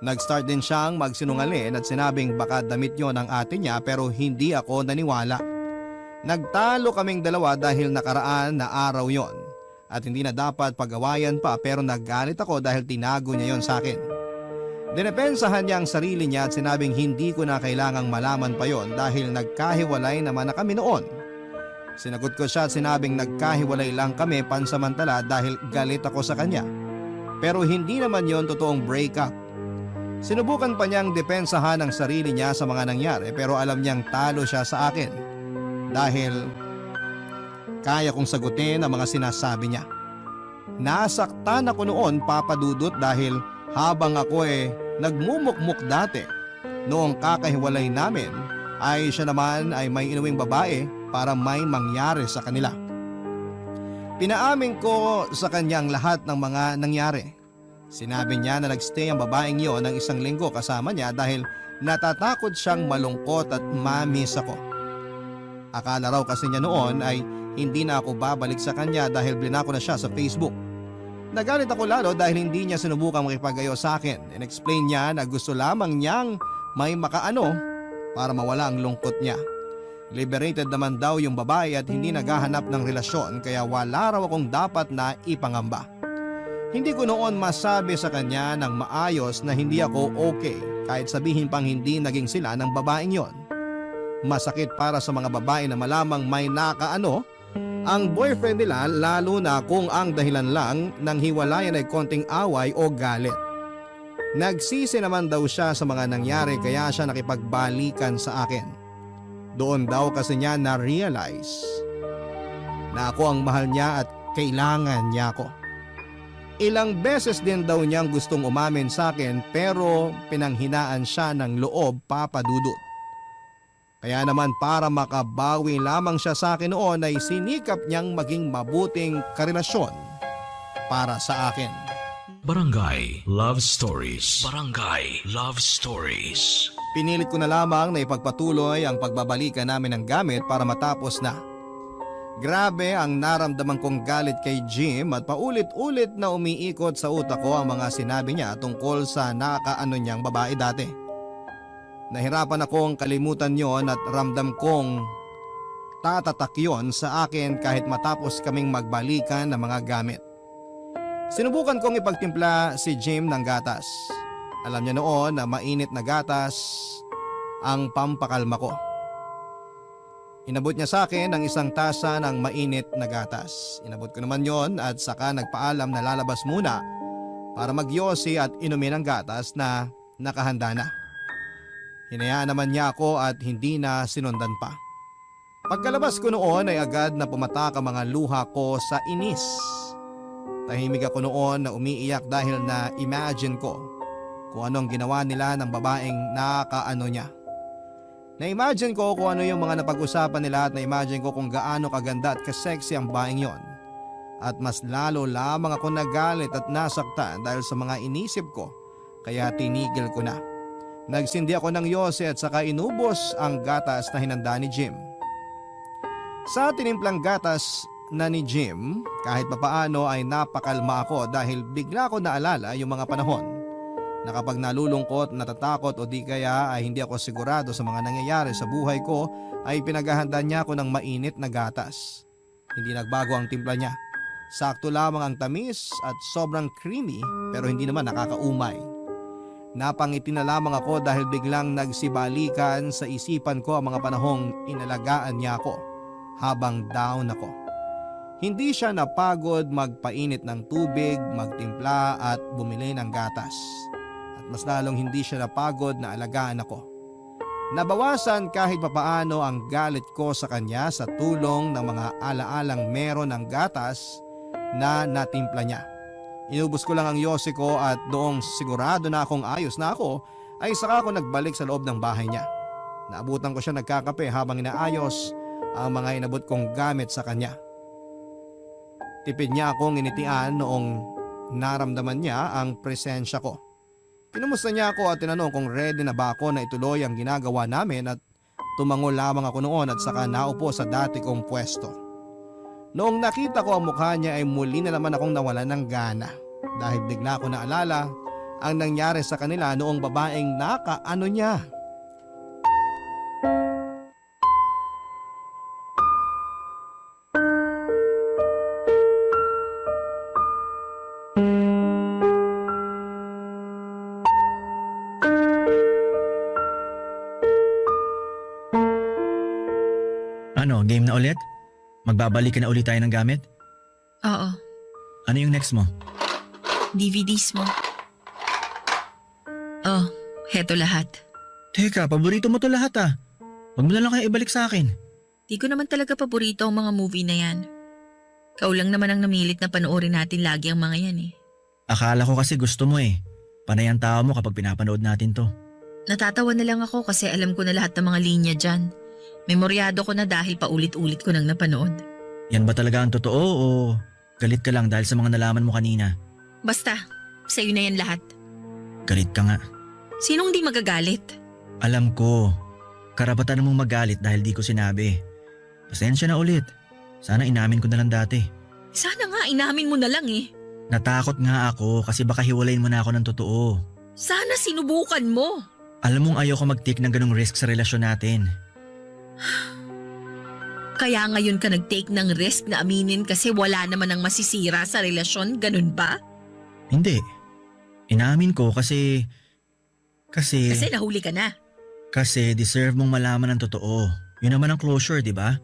Nag-start din siyang magsinungaling at sinabing baka damit yon ang ate niya pero hindi ako naniwala. Nagtalo kaming dalawa dahil nakaraan na araw yon at hindi na dapat pag-awayan pa pero naggalit ako dahil tinago niya yon sa akin. Dinepensahan niya ang sarili niya at sinabing hindi ko na kailangang malaman pa yon dahil nagkahiwalay naman na kami noon. Sinagot ko siya at sinabing nagkahiwalay lang kami pansamantala dahil galit ako sa kanya. Pero hindi naman yon totoong breakup. Sinubukan pa niyang depensahan ang sarili niya sa mga nangyari pero alam niyang talo siya sa akin. Dahil kaya kong sagutin ang mga sinasabi niya. Nasaktan ako noon, Papa Dudut, dahil habang ako nagmumukmuk dati noong kakahiwalay namin ay siya naman ay may inuwing babae para may mangyari sa kanila. Pinaamin ko sa kanyang lahat ng mga nangyari. Sinabi niya na nagstay ang babaeng yon ng 1 linggo kasama niya dahil natatakot siyang malungkot at mamiss ako. Akala raw kasi niya noon ay hindi na ako babalik sa kanya dahil blinako na siya sa Facebook. Nagalit ako lalo dahil hindi niya sinubukang makipag-ayos sa akin. In-explain niya na gusto lamang niyang may makaano para mawala ang lungkot niya. Liberated naman daw yung babae at hindi naghahanap ng relasyon kaya wala raw akong dapat na ipangamba. Hindi ko noon masabi sa kanya ng maayos na hindi ako okay kahit sabihin pang hindi naging sila ng babaeng yon. Masakit para sa mga babae na malamang may nakaano ang boyfriend nila lalo na kung ang dahilan lang ng hiwalayan ay konting away o galit. Nagsisi naman daw siya sa mga nangyari kaya siya nakipagbalikan sa akin. Doon daw kasi niya na-realize na ako ang mahal niya at kailangan niya ako. Ilang beses din daw niyang gustong umamin sa akin pero pinanghinaan siya ng loob, Papa Dudut. Kaya naman para makabawi lamang siya sa akin noon ay sinikap niyang maging mabuting karelasyon para sa akin. Barangay Love Stories. Barangay Love Stories. Pinilit ko na lamang na ipagpatuloy ang pagbabalikan namin ng gamit para matapos na. Grabe ang naramdaman kong galit kay Jim at paulit-ulit na umiikot sa utak ko ang mga sinabi niya tungkol sa nakaano niyang babae dati. Nahirapan akong kalimutan yon at ramdam kong tatatak yon sa akin kahit matapos kaming magbalikan ng mga gamit. Sinubukan kong ipagtimpla si Jim ng gatas. Alam niya noon na mainit na gatas ang pampakalma ko. Inabot niya sa akin ang 1 tasa ng mainit na gatas. Inabot ko naman yon at saka nagpaalam na lalabas muna para magyosi at inumin ang gatas na nakahanda na. Hinayaan naman niya ako at hindi na sinundan pa. Pagkalabas ko noon ay agad na pumatak ang mga luha ko sa inis. Tahimik ako noon na umiiyak dahil na imagine ko kung anong ginawa nila ng babaeng nakaano niya. Na-imagine ko kung ano yung mga napag-usapan nila at na-imagine ko kung gaano kaganda at kasexy ang babaeng yon. At mas lalo lamang ako nagalit at nasaktan dahil sa mga inisip ko kaya tinigil ko na. Nagsindi ako ng yose at saka inubos ang gatas na hinanda ni Jim. Sa tinimplang gatas na ni Jim, kahit papaano ay napakalma ako dahil bigla ko naalala yung mga panahon na kapag nalulungkot, natatakot o di kaya ay hindi ako sigurado sa mga nangyayari sa buhay ko ay pinaghahanda niya ako ng mainit na gatas. Hindi nagbago ang timpla niya. Sakto lamang ang tamis at sobrang creamy pero hindi naman nakakaumay. Napangiti na lamang ako dahil biglang nagsibalikan sa isipan ko ang mga panahong inalagaan niya ako habang down ako. Hindi siya napagod magpainit ng tubig, magtimpla at bumili ng gatas. At mas lalong hindi siya napagod na alagaan ako. Nabawasan kahit papaano ang galit ko sa kanya sa tulong ng mga alaalang meron ng gatas na natimpla niya. Inubos ko lang ang yose ko at doong sigurado na akong ayos na ako ay saka ako nagbalik sa loob ng bahay niya. Naabutan ko siya nagkakape habang inaayos ang mga inabot kong gamit sa kanya. Tipid niya akong initian noong naramdaman niya ang presensya ko. Kinumusta niya ako at tinanong kung ready na ba ako na ituloy ang ginagawa namin at tumango lamang ako noon at saka naupo sa dati kong pwesto. Noong nakita ko ang mukha niya ay muli na naman akong nawalan ng gana dahil bigla ko naalala ang nangyari sa kanila noong babaeng nakaano niya. Ano, game na ulit? Magbabalik ka na ulit tayo ng gamit? Oo, Ano yung next mo? DVDs mo. Oh, heto lahat. Teka, paborito mo to lahat ah. Huwag mo na lang kaya ibalik sa akin. Di ko naman talaga paborito ang mga movie na yan. Ikaw lang naman ang namilit na panoorin natin lagi ang mga yan eh. Akala ko kasi gusto mo eh. Panay ang tao mo kapag pinapanood natin to. Natatawa na lang ako kasi alam ko na lahat ng mga linya dyan. Memoryado ko na dahil paulit-ulit ko nang napanood. Yan ba talaga ang totoo o galit ka lang dahil sa mga nalaman mo kanina? Basta, sa'yo na yan lahat. Galit ka nga. Sinong di magagalit? Alam ko. Karapatan mong magalit dahil di ko sinabi. Pasensya na ulit. Sana inamin ko na lang dati. Sana nga inamin mo na lang eh. Natakot nga ako kasi baka hiwalayin mo na ako ng totoo. Sana sinubukan mo. Alam mong ayoko mag-take ng ganong risk sa relasyon natin. Kaya ngayon ka nag-take ng risk na aminin kasi wala naman ang masisira sa relasyon, ganun ba? Hindi. Inamin ko kasi Kasi nahuli ka na. Kasi deserve mong malaman ang totoo. Yun naman ang closure, di ba?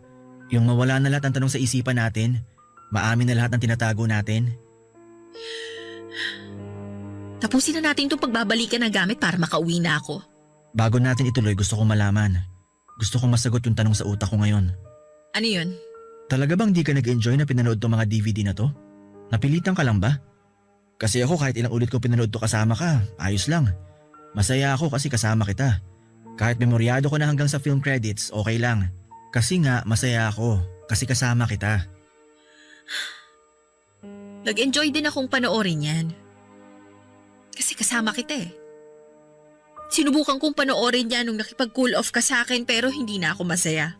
Yung mawala na lahat ng tanong sa isipan natin, maamin na lahat ng tinatago natin. Tapusin na natin itong pagbabalikan ng gamit para makauwi na ako. Bago natin ituloy, gusto kong malaman. Gusto kong masagot yung tanong sa utak ko ngayon. Ano yun? Talaga bang di ka nag-enjoy na pinanood tong mga DVD na to? Napilitan ka lang ba? Kasi ako kahit ilang ulit ko pinanood to kasama ka, ayos lang. Masaya ako kasi kasama kita. Kahit memoryado ko na hanggang sa film credits, okay lang. Kasi nga, masaya ako. Kasi kasama kita. Nag-enjoy din akong panoorin yan. Kasi kasama kita eh. Sinubukan kong panoorin yan nung nakipag-cool off ka sa akin pero hindi na ako masaya.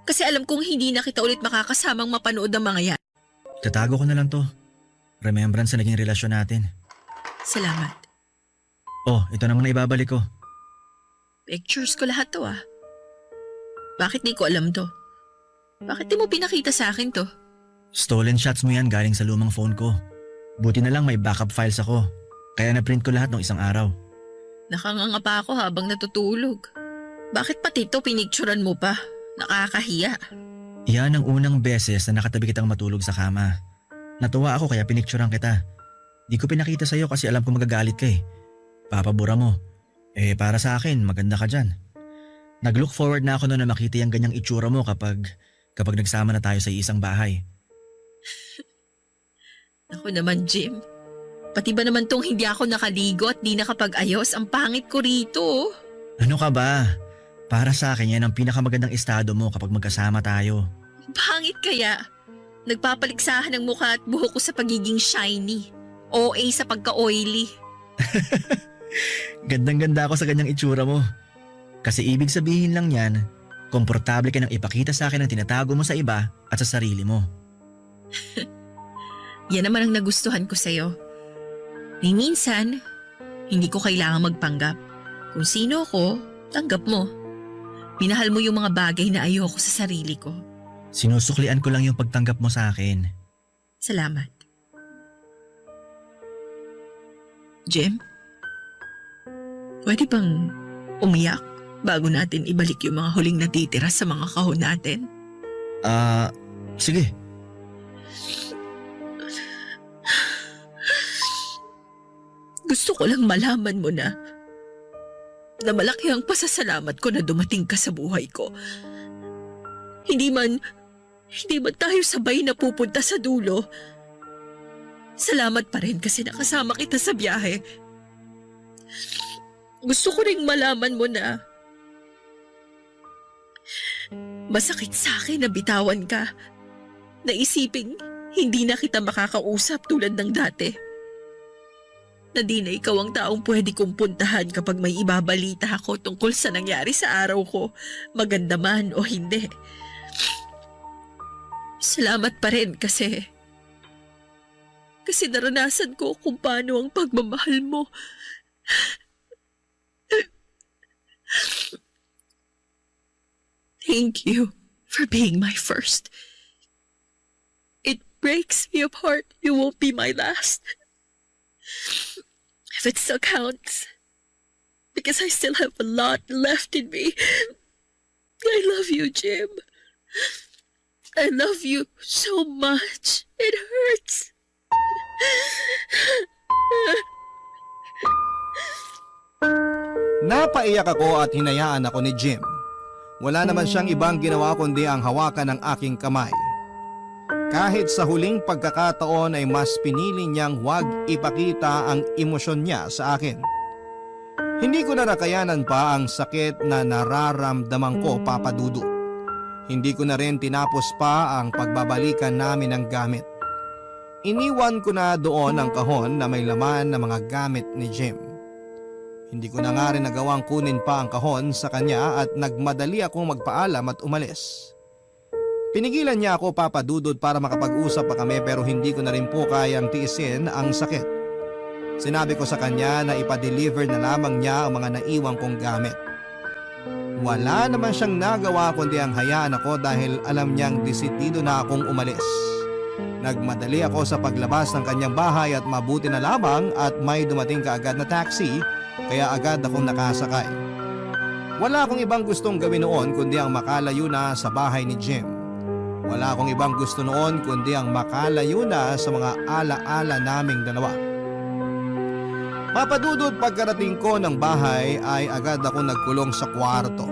Kasi alam kong hindi na kita ulit makakasamang mapanood ng mga yan. Tatago ko na lang to. Remembrance sa naging relasyon natin. Salamat. Oh, ito naman na ibabalik ko. Pictures ko lahat to ah. Bakit di ko alam to? Bakit di mo pinakita sa akin to? Stolen shots mo yan galing sa lumang phone ko. Buti na lang may backup files ako. Kaya na-print ko lahat ng isang araw. Nakanganga pa ako habang natutulog. Bakit pati to pinicturan mo pa? Nakakahiya. Yan ang unang beses na nakatabi kitang matulog sa kama. Natuwa ako kaya pinicturean kita. Di ko pinakita sa'yo kasi alam ko magagalit ka eh. Papabura mo. Para sa akin, maganda ka dyan. Nag-look forward na ako noon na makita yung ganyang itsura mo kapag nagsama na tayo sa isang bahay. Ako naman, Jim. Pati ba naman tong hindi ako nakaligo at di nakapag-ayos, ang pangit ko rito. Ano ka ba? Para sa akin yan ang pinakamagandang estado mo kapag magkasama tayo. Pangit kaya? Nagpapaliksahan ng mukha at buhok ko sa pagiging shiny. OA sa pagka-oily. Gandang-ganda ako sa ganyang itsura mo. Kasi ibig sabihin lang yan, komportable ka nang ipakita sa akin ang tinatago mo sa iba at sa sarili mo. Yan naman ang nagustuhan ko sa'yo. Ni minsan, hindi ko kailangang magpanggap. Kung sino ako, tanggap mo. Minahal mo yung mga bagay na ayoko sa sarili ko. Sinusuklian ko lang yung pagtanggap mo sa akin. Salamat. Jim? Pwede bang umiyak bago natin ibalik yung mga huling natitira sa mga kahon natin? Sige. Gusto ko lang malaman mo na malaki ang pasasalamat ko na dumating ka sa buhay ko. Hindi man tayo sabay na pupunta sa dulo. Salamat pa rin kasi nakasama kita sa biyahe. Gusto ko ring malaman mo na masakit sa akin na bitawan ka. Naisiping hindi na kita makakausap tulad ng dati. Na di na ikaw ang taong pwede kong puntahan kapag may ibabalita ako tungkol sa nangyari sa araw ko, maganda man o hindi. Salamat pa rin kasi naranasan ko kung paano ang pagmamahal mo. Thank you for being my first. It breaks me apart you won't be my last. If it still counts, because I still have a lot left in me. I love you, Jim. I love you so much. It hurts. Napaiyak ako at hinayaan ako ni Jim. Wala naman siyang ibang ginawa kundi ang hawakan ng aking kamay. Kahit sa huling pagkakataon ay mas pinili niyang huwag ipakita ang emosyon niya sa akin. Hindi ko narakayanan pa ang sakit na nararamdaman ko, Papa Dudu. Hindi ko na rin tinapos pa ang pagbabalikan namin ng gamit. Iniwan ko na doon ang kahon na may laman ng mga gamit ni Jim. Hindi ko na nga rin nagawang kunin pa ang kahon sa kanya at nagmadali akong magpaalam at umalis. Pinigilan niya ako, Papa Dudut, para makapag-usap pa kami pero hindi ko na rin po kayang tiisin ang sakit. Sinabi ko sa kanya na ipa-deliver na lamang niya ang mga naiwang kong gamit. Wala naman siyang nagawa kundi ang hayaan ako dahil alam niyang desidido na akong umalis. Nagmadali ako sa paglabas ng kanyang bahay at mabuti na lamang at may dumating kaagad na taxi kaya agad akong nakasakay. Wala akong ibang gustong gawin noon kundi ang makalayo na sa bahay ni Jim. Wala akong ibang gusto noon kundi ang makalayo na sa mga alaala naming dalawa. Papadudod, pagkarating ko ng bahay ay agad ako nagkulong sa kwarto.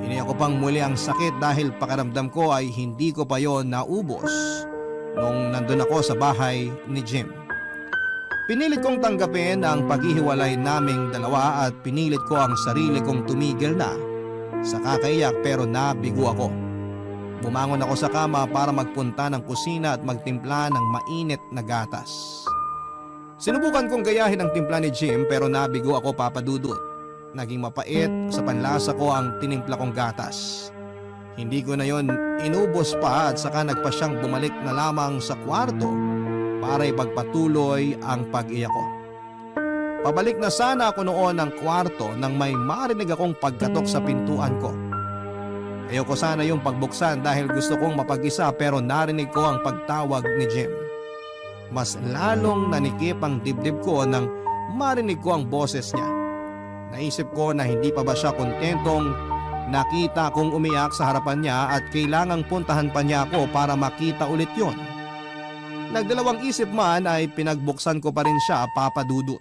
Hiniya ko pang muli ang sakit dahil pakiramdam ko ay hindi ko pa yon naubos nung nandun ako sa bahay ni Jim. Pinilit kong tanggapin ang paghihiwalay naming dalawa at pinilit ko ang sarili kong tumigil na sa kakaiyak pero nabigo ako. Bumangon ako sa kama para magpunta ng kusina at magtimpla ng mainit na gatas. Sinubukan kong gayahin ang timpla ni Jim pero nabigo ako, Papa Dudut. Naging mapait sa panlasa ko ang tinimpla kong gatas. Hindi ko na yon inubos pa at saka nagpa siyang bumalik na lamang sa kwarto para ipagpatuloy ang pag-iyak ko. Pabalik na sana ako noon ng kwarto nang may marinig akong pagkatok sa pintuan ko. Ayoko sana yung pagbuksan dahil gusto kong mapag-isa pero narinig ko ang pagtawag ni Jim. Mas lalong nanikip ang dibdib ko nang marinig ko ang boses niya. Naisip ko na hindi pa ba siya kontentong nakita kong umiyak sa harapan niya at kailangang puntahan pa niya ako para makita ulit yon. Nagdalawang isip man ay pinagbuksan ko pa rin siya, Papa Dudut.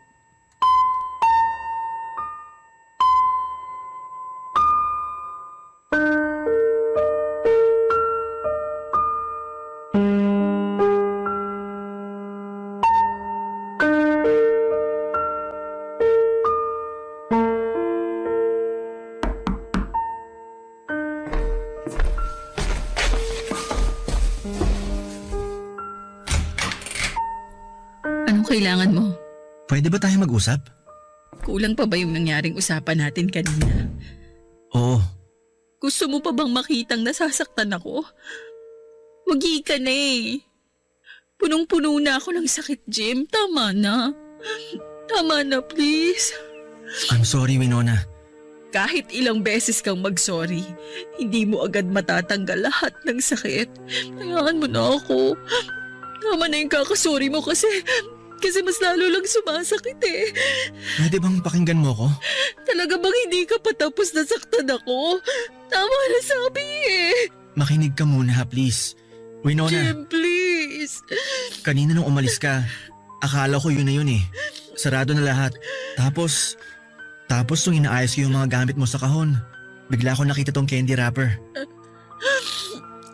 Anong kailangan mo? Pwede ba tayo mag-usap? Kulang pa ba yung nangyaring usapan natin kanina? Oo. Gusto mo pa bang makitang nasasaktan ako? Wagi ka na eh. Punong-puno na ako ng sakit, Jim. Tama na. Tama na, please. I'm sorry, Winona. Kahit ilang beses kang mag-sorry, hindi mo agad matatanggal lahat ng sakit. Hayaan mo na ako. Tama na yung kakasorry mo kasi mas lalo lang sumasakit eh. Pwede bang pakinggan mo ko? Talaga bang hindi ka patapos na saktan ako? Tama na sabi eh. Makinig ka muna ha, please. Winona, Jim, please. kanina nung umalis ka, akala ko yun na yun eh. Sarado na lahat. Tapos nung inaayos ko yung mga gamit mo sa kahon, bigla ko nakita tong candy wrapper.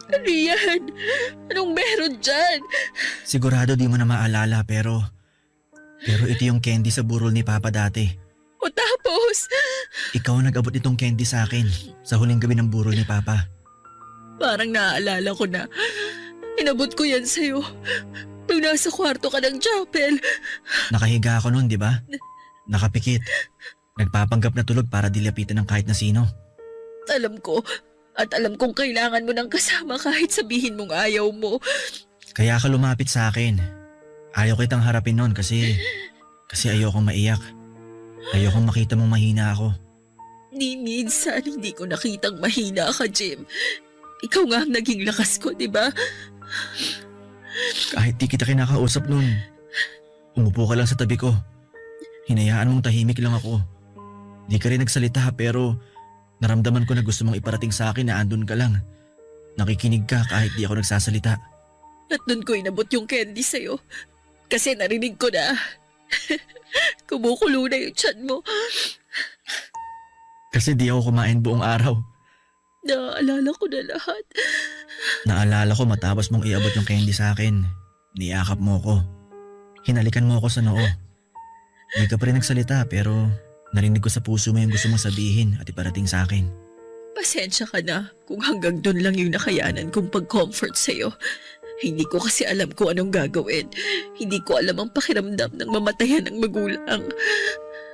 Ano yan? Anong meron dyan? Sigurado di mo na maalala pero ito yung candy sa burol ni Papa dati. O tapos? Ikaw ang nag-abot nitong candy sa akin sa huling gabi ng burol ni Papa. Parang naaalala ko na. Inabot ko yan sa'yo. Nung nasa kwarto ka ng chapel. Nakahiga ako noon, di ba? Nakapikit. Nagpapanggap na tulog para dilapitan ng kahit na sino. Alam ko. At alam kong kailangan mo ng kasama kahit sabihin mong ayaw mo. Kaya ka lumapit sa akin. Ayaw kitang harapin noon kasi ayokong maiyak. Ayokong makita mong mahina ako. Ni minsan hindi ko nakitang mahina ka, Jim. Ikaw nga ang naging lakas ko, di ba? Kahit di kita kinakausap noon, umupo ka lang sa tabi ko. Hinayaan mong tahimik lang ako. Di ka rin nagsalita pero naramdaman ko na gusto mong iparating sa akin na andun ka lang. Nakikinig ka kahit di ako nagsasalita. At doon ko inabot yung candy sa'yo. Kasi narinig ko na. Kumukulo na yung tiyan mo. Kasi di ako kumain buong araw. Naaalala ko na lahat. Naalala ko matapos mong iabot yung candy sa akin. Niyakap mo ko. Hinalikan mo ako sa noo. Hindi ka pa rin nagsalita pero narinig ko sa puso mo yung gusto mong sabihin at iparating sa akin. Pasensya ka na kung hanggang doon lang yung nakayanan kong pag-comfort sa'yo. Hindi ko kasi alam kung anong gagawin. Hindi ko alam ang pakiramdam ng mamatayan ng magulang.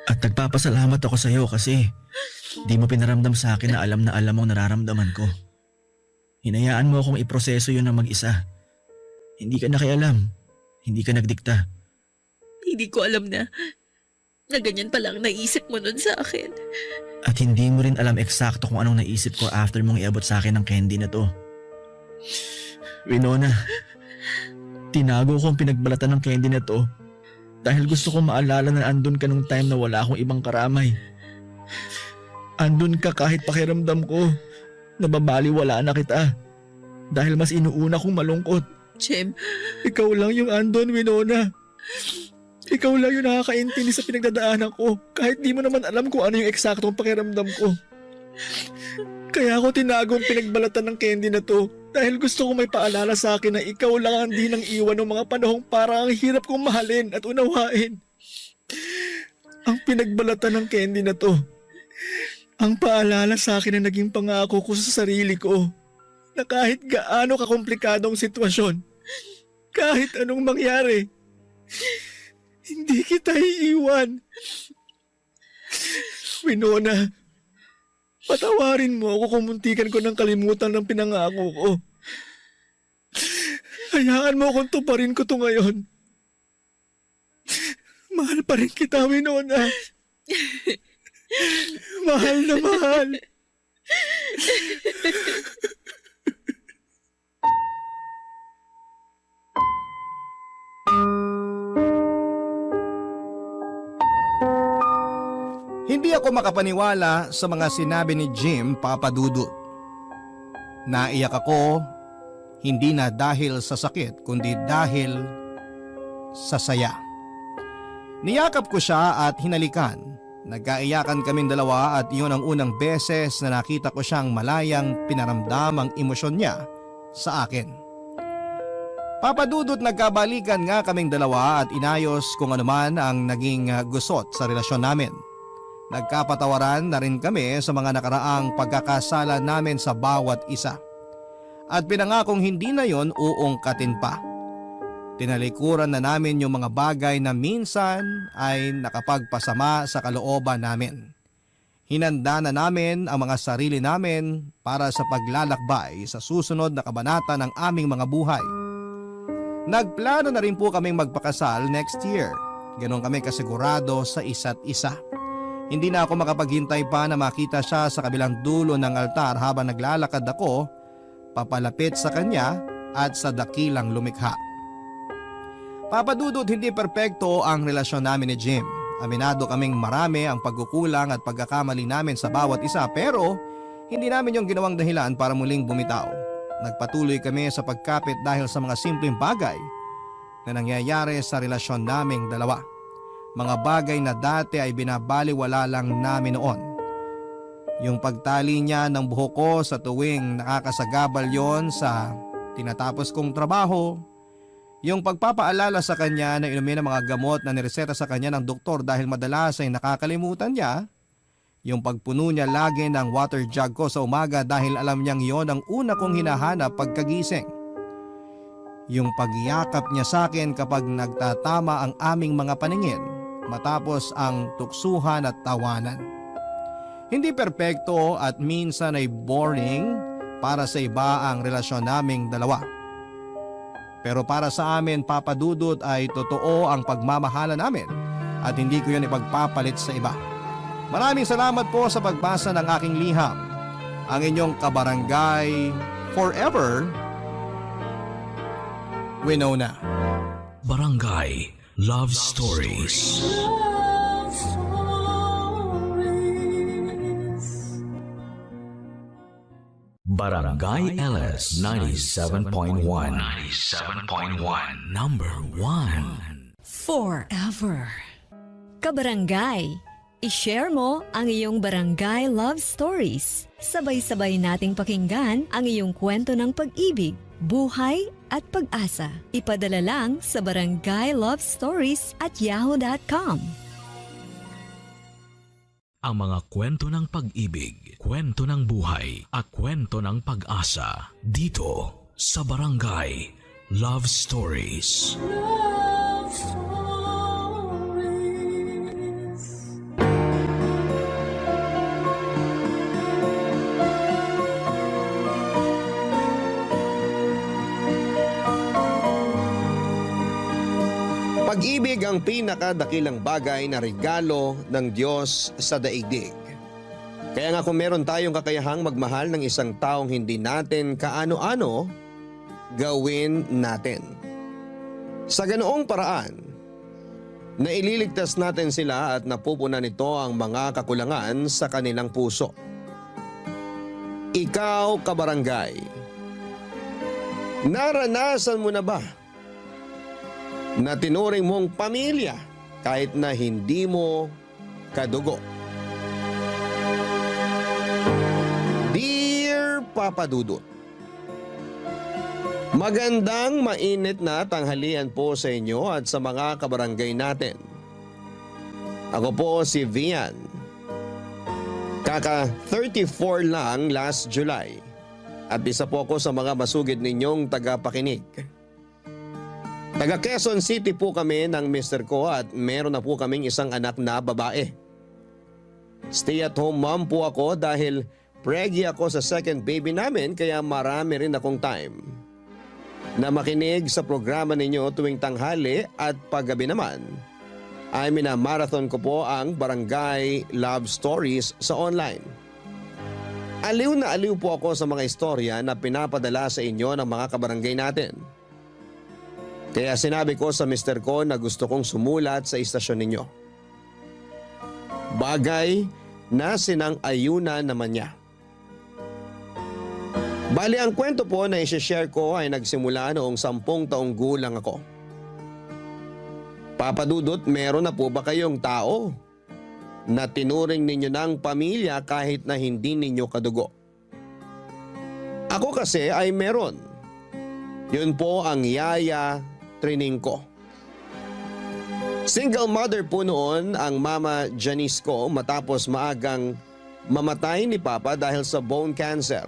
At nagpapasalamat ako sa iyo kasi di mo pinaramdam sa akin na alam mong nararamdaman ko. Hinayaan mo akong iproseso yun ng mag-isa. Hindi ka nakialam. Hindi ka nagdikta. Hindi ko alam na ganyan pala ang naisip mo nun sa akin. At hindi mo rin alam eksakto kung anong naisip ko after mong iabot sa akin ng candy na to. Winona, tinago ko ang pinagbalatan ng candy na to dahil gusto ko maalala na andun ka nung time na wala akong ibang karamay. Andun ka kahit pakiramdam ko nababaliwala na kita dahil mas inuuna kong malungkot. Jem, Ikaw lang yung andun, Winona. Ikaw lang yung nakakaintindi sa pinagdadaanan ko kahit di mo naman alam kung ano yung eksaktong pakiramdam ko. Kaya ako tinago ang pinagbalatan ng candy na to dahil gusto ko may paalala sa akin na ikaw lang ang di nang iwan ng mga panahong parang ang hirap kong mahalin at unawain. Ang pinagbalatan ng candy na to, ang paalala sa akin na naging pangako ko sa sarili ko na kahit gaano kakomplikadong sitwasyon, kahit anong mangyari, hindi kita iiwan. Winona, patawarin mo ako kung muntikan ko ng kalimutan ng pinangako ko. Hayaan mo akong tuparin ko to ngayon. Mahal pa rin kita, Winona. Mahal na mahal. Hindi ako makapaniwala sa mga sinabi ni Jim, Papa Dudut. Naiyak ako, hindi na dahil sa sakit, kundi dahil sa saya. Niyakap ko siya at hinalikan. Nagkaiyakan kaming dalawa at iyon ang unang beses na nakita ko siyang malayang pinaramdam ang emosyon niya sa akin. Papa Dudut, nagkabalikan nga kaming dalawa at inayos kung anuman ang naging gusot sa relasyon namin. Nagkapatawaran na rin kami sa mga nakaraang pagkakasala namin sa bawat isa. At pinangakong hindi na yon uungkatin pa. Tinalikuran na namin yung mga bagay na minsan ay nakapagpasama sa kalooban namin. Hinanda na namin ang mga sarili namin para sa paglalakbay sa susunod na kabanata ng aming mga buhay. Nagplano na rin po kaming magpakasal next year. Ganon kami kasigurado sa isa't isa. Hindi na ako makapaghintay pa na makita siya sa kabilang dulo ng altar habang naglalakad ako papalapit sa kanya at sa dakilang lumikha. Papa Dudut, hindi perpekto ang relasyon namin ni Jim. Aminado kaming marami ang pagkukulang at pagkakamali namin sa bawat isa pero hindi namin yung ginawang dahilan para muling bumitaw. Nagpatuloy kami sa pagkapit dahil sa mga simpleng bagay na nangyayari sa relasyon naming dalawa. Mga bagay na dati ay binabaliwala lang namin noon. Yung pagtali niya ng buhok ko sa tuwing nakakasagabal yon sa tinatapos kong trabaho. Yung pagpapaalala sa kanya na inumin ang mga gamot na nireseta sa kanya ng doktor dahil madalas ay nakakalimutan niya. Yung pagpuno niya lagi ng water jug ko sa umaga dahil alam niyang yon ang una kong hinahanap pagkagising. Yung pagyakap niya sa akin kapag nagtatama ang aming mga paningin matapos ang tuksuhan at tawanan. Hindi perpekto at minsan ay boring para sa iba ang relasyon naming dalawa. Pero para sa amin, Papa Dudut, ay totoo ang pagmamahala namin at hindi ko yun ipagpapalit sa iba. Maraming salamat po sa pagbasa ng aking liham. Ang inyong kabarangay forever, Winona. Barangay Love Stories. Love Stories. Barangay LS 97.1. 97.1. Number 1. Forever. Kabarangay, i-share mo ang iyong barangay love stories. Sabay-sabay nating pakinggan ang iyong kwento ng pag-ibig, buhay at pag-asa. Ipadala lang sa barangaylovestories@yahoo.com. Ang mga kwento ng pag-ibig, kwento ng buhay at kwento ng pag-asa dito sa Barangay Love Stories. Love stories. Pag-ibig ang pinakadakilang bagay na regalo ng Diyos sa daigdig. Kaya nga kung meron tayong kakayahang magmahal ng isang taong hindi natin kaano-ano, gawin natin. Sa ganoong paraan, naililigtas natin sila at napupunan nito ang mga kakulangan sa kanilang puso. Ikaw, kabarangay, naranasan mo na ba na tinuring mong pamilya kahit na hindi mo kadugo? Dear Papa Dudut, magandang mainit na tanghalian po sa inyo at sa mga kabarangay natin. Ako po si Vian. Kaka 34 lang last July at isa po ako sa mga masugid ninyong tagapakinig. Taga Quezon City po kami ng mister ko at meron na po kaming isang anak na babae. Stay-at-home mom po ako dahil preggy ako sa second baby namin kaya marami rin akong time na makinig sa programa ninyo tuwing tanghali at paggabi naman ay minamarathon ko po ang Barangay Love Stories sa online. Aliw na aliw po ako sa mga istorya na pinapadala sa inyo ng mga kabarangay natin. Kaya sinabi ko sa mister ko na gusto kong sumulat sa istasyon ninyo. Bagay na sinang-ayunan naman niya. Bali ang kwento po na i-share ko ay nagsimula noong 10 taong gulang ako. Papa Dudut, meron na po ba kayong tao na tinuring ninyo ng pamilya kahit na hindi ninyo kadugo? Ako kasi ay meron. Yun po ang yaya Trining ko. Single mother po noon ang mama Janice ko matapos maagang mamatay ni Papa dahil sa bone cancer.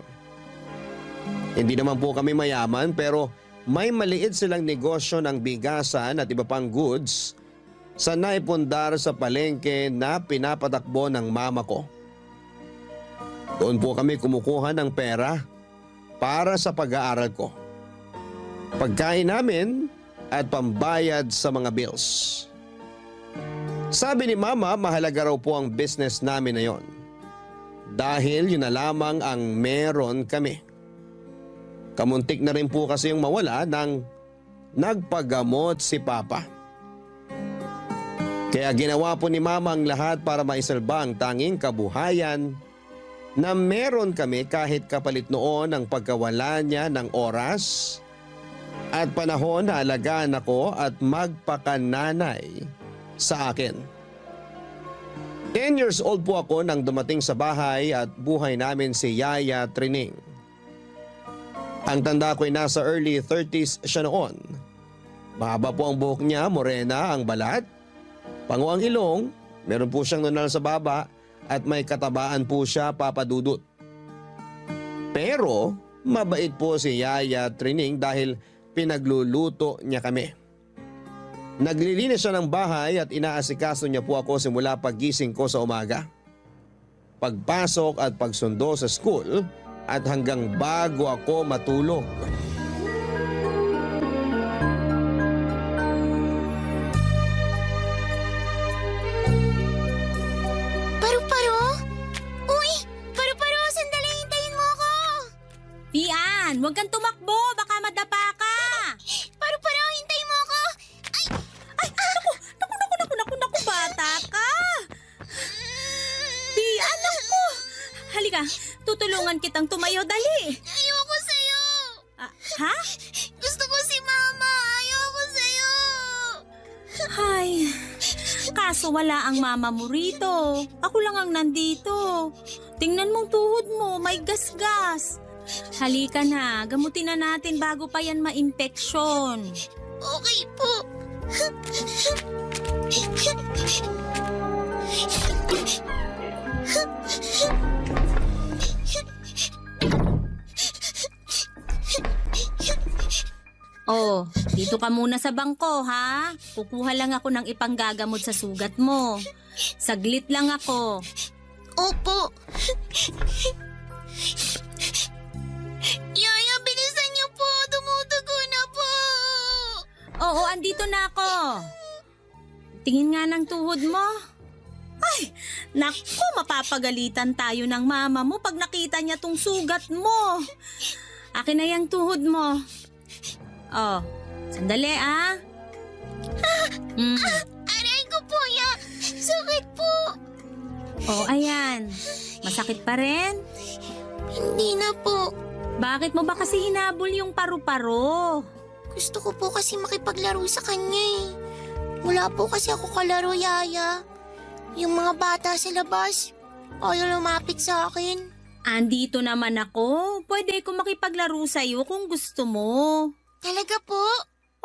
Hindi naman po kami mayaman pero may maliit silang negosyo ng bigasan at iba pang goods sa naipundar sa palengke na pinapatakbo ng mama ko. Doon po kami kumukuha ng pera para sa pag-aaral ko, pagkain namin at pambayad sa mga bills. Sabi ni Mama, mahalaga raw po ang business namin na yon. Dahil yun na lamang ang meron kami. Kamuntik na rin po kasi yung mawala nang nagpagamot si Papa. Kaya ginawa po ni Mama ang lahat para maisalba ang tanging kabuhayan na meron kami kahit kapalit noon ang pagkawala niya ng oras at panahon na alagaan ako at magpakananay sa akin. 10 years old po ako nang dumating sa bahay at buhay namin si Yaya Trining. Ang tanda ko'y nasa early 30s siya noon. Mahaba po ang buhok niya, morena ang balat, pango ang ilong, meron po siyang nunal sa baba at may katabaan po siya, Papa Dudut. Pero mabait po si Yaya Trining dahil pinagluluto niya kami. Naglilinis siya ng bahay at inaasikaso niya po ako simula paggising ko sa umaga, pagpasok at pagsundo sa school at hanggang bago ako matulog. Paru-paro? Uy! Paru-paro! Sandali! Hintayin mo ako! Pian, huwag kang tumakbo. Baka madapa ka. Paru-paro! Hintayin mo ako! Naku, bata ka. Pian, naku. halika. Tutulungan kitang tumayo, dali. Ayoko sa'yo! Ha? Gusto ko si Mama! Ayoko sa'yo! Ay, kaso wala ang mama mo rito. Ako lang ang nandito. Tingnan mong tuhod mo, may gasgas. Halika na, gamutin na natin bago pa yan ma-infeksyon. Okay po. Oh, dito ka muna sa bangko, ha? Kukuha lang ako ng ipanggagamot sa sugat mo. Saglit lang ako. Opo. Yaya, bilisan niyo po. Dumudugo na po. Oo, andito na ako. Tingin nga ng tuhod mo. Ay, naku, mapapagalitan tayo ng mama mo pag nakita niya tong sugat mo. Akin na yung tuhod mo. Oh, sandali Aray ko po, ya. Sakit po. Oh, ayan. Masakit pa rin? Hindi na po. Bakit mo ba kasi hinabol yung paru-paro? Gusto ko po kasi makipaglaro sa kanya eh. Wala po kasi ako kalaro, Yaya. Yung mga bata sa labas, ayaw lumapit sa akin. Andito naman ako. Pwede ko makipaglaro sa'yo kung gusto mo. Talaga po?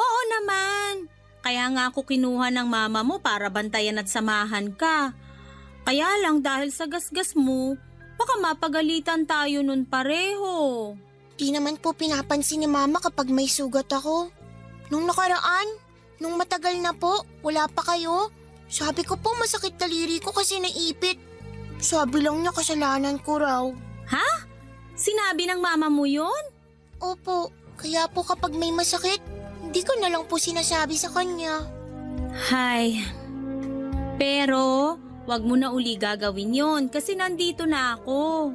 Oo naman. Kaya nga ako kinuha ng mama mo para bantayan at samahan ka. Kaya lang dahil sa gasgas mo, baka mapagalitan tayo nun pareho. Di naman po pinapansin ni Mama kapag may sugat ako. Nung nakaraan, nung matagal na po, wala pa kayo. Sabi ko po masakit daliri ko kasi naipit. Sabi lang niya kasalanan ko raw. Ha? Sinabi ng mama mo yun? Opo, kaya po kapag may masakit, hindi ko na lang po sinasabi sa kanya. Hay. Pero, wag mo na uli gagawin yun kasi nandito na ako.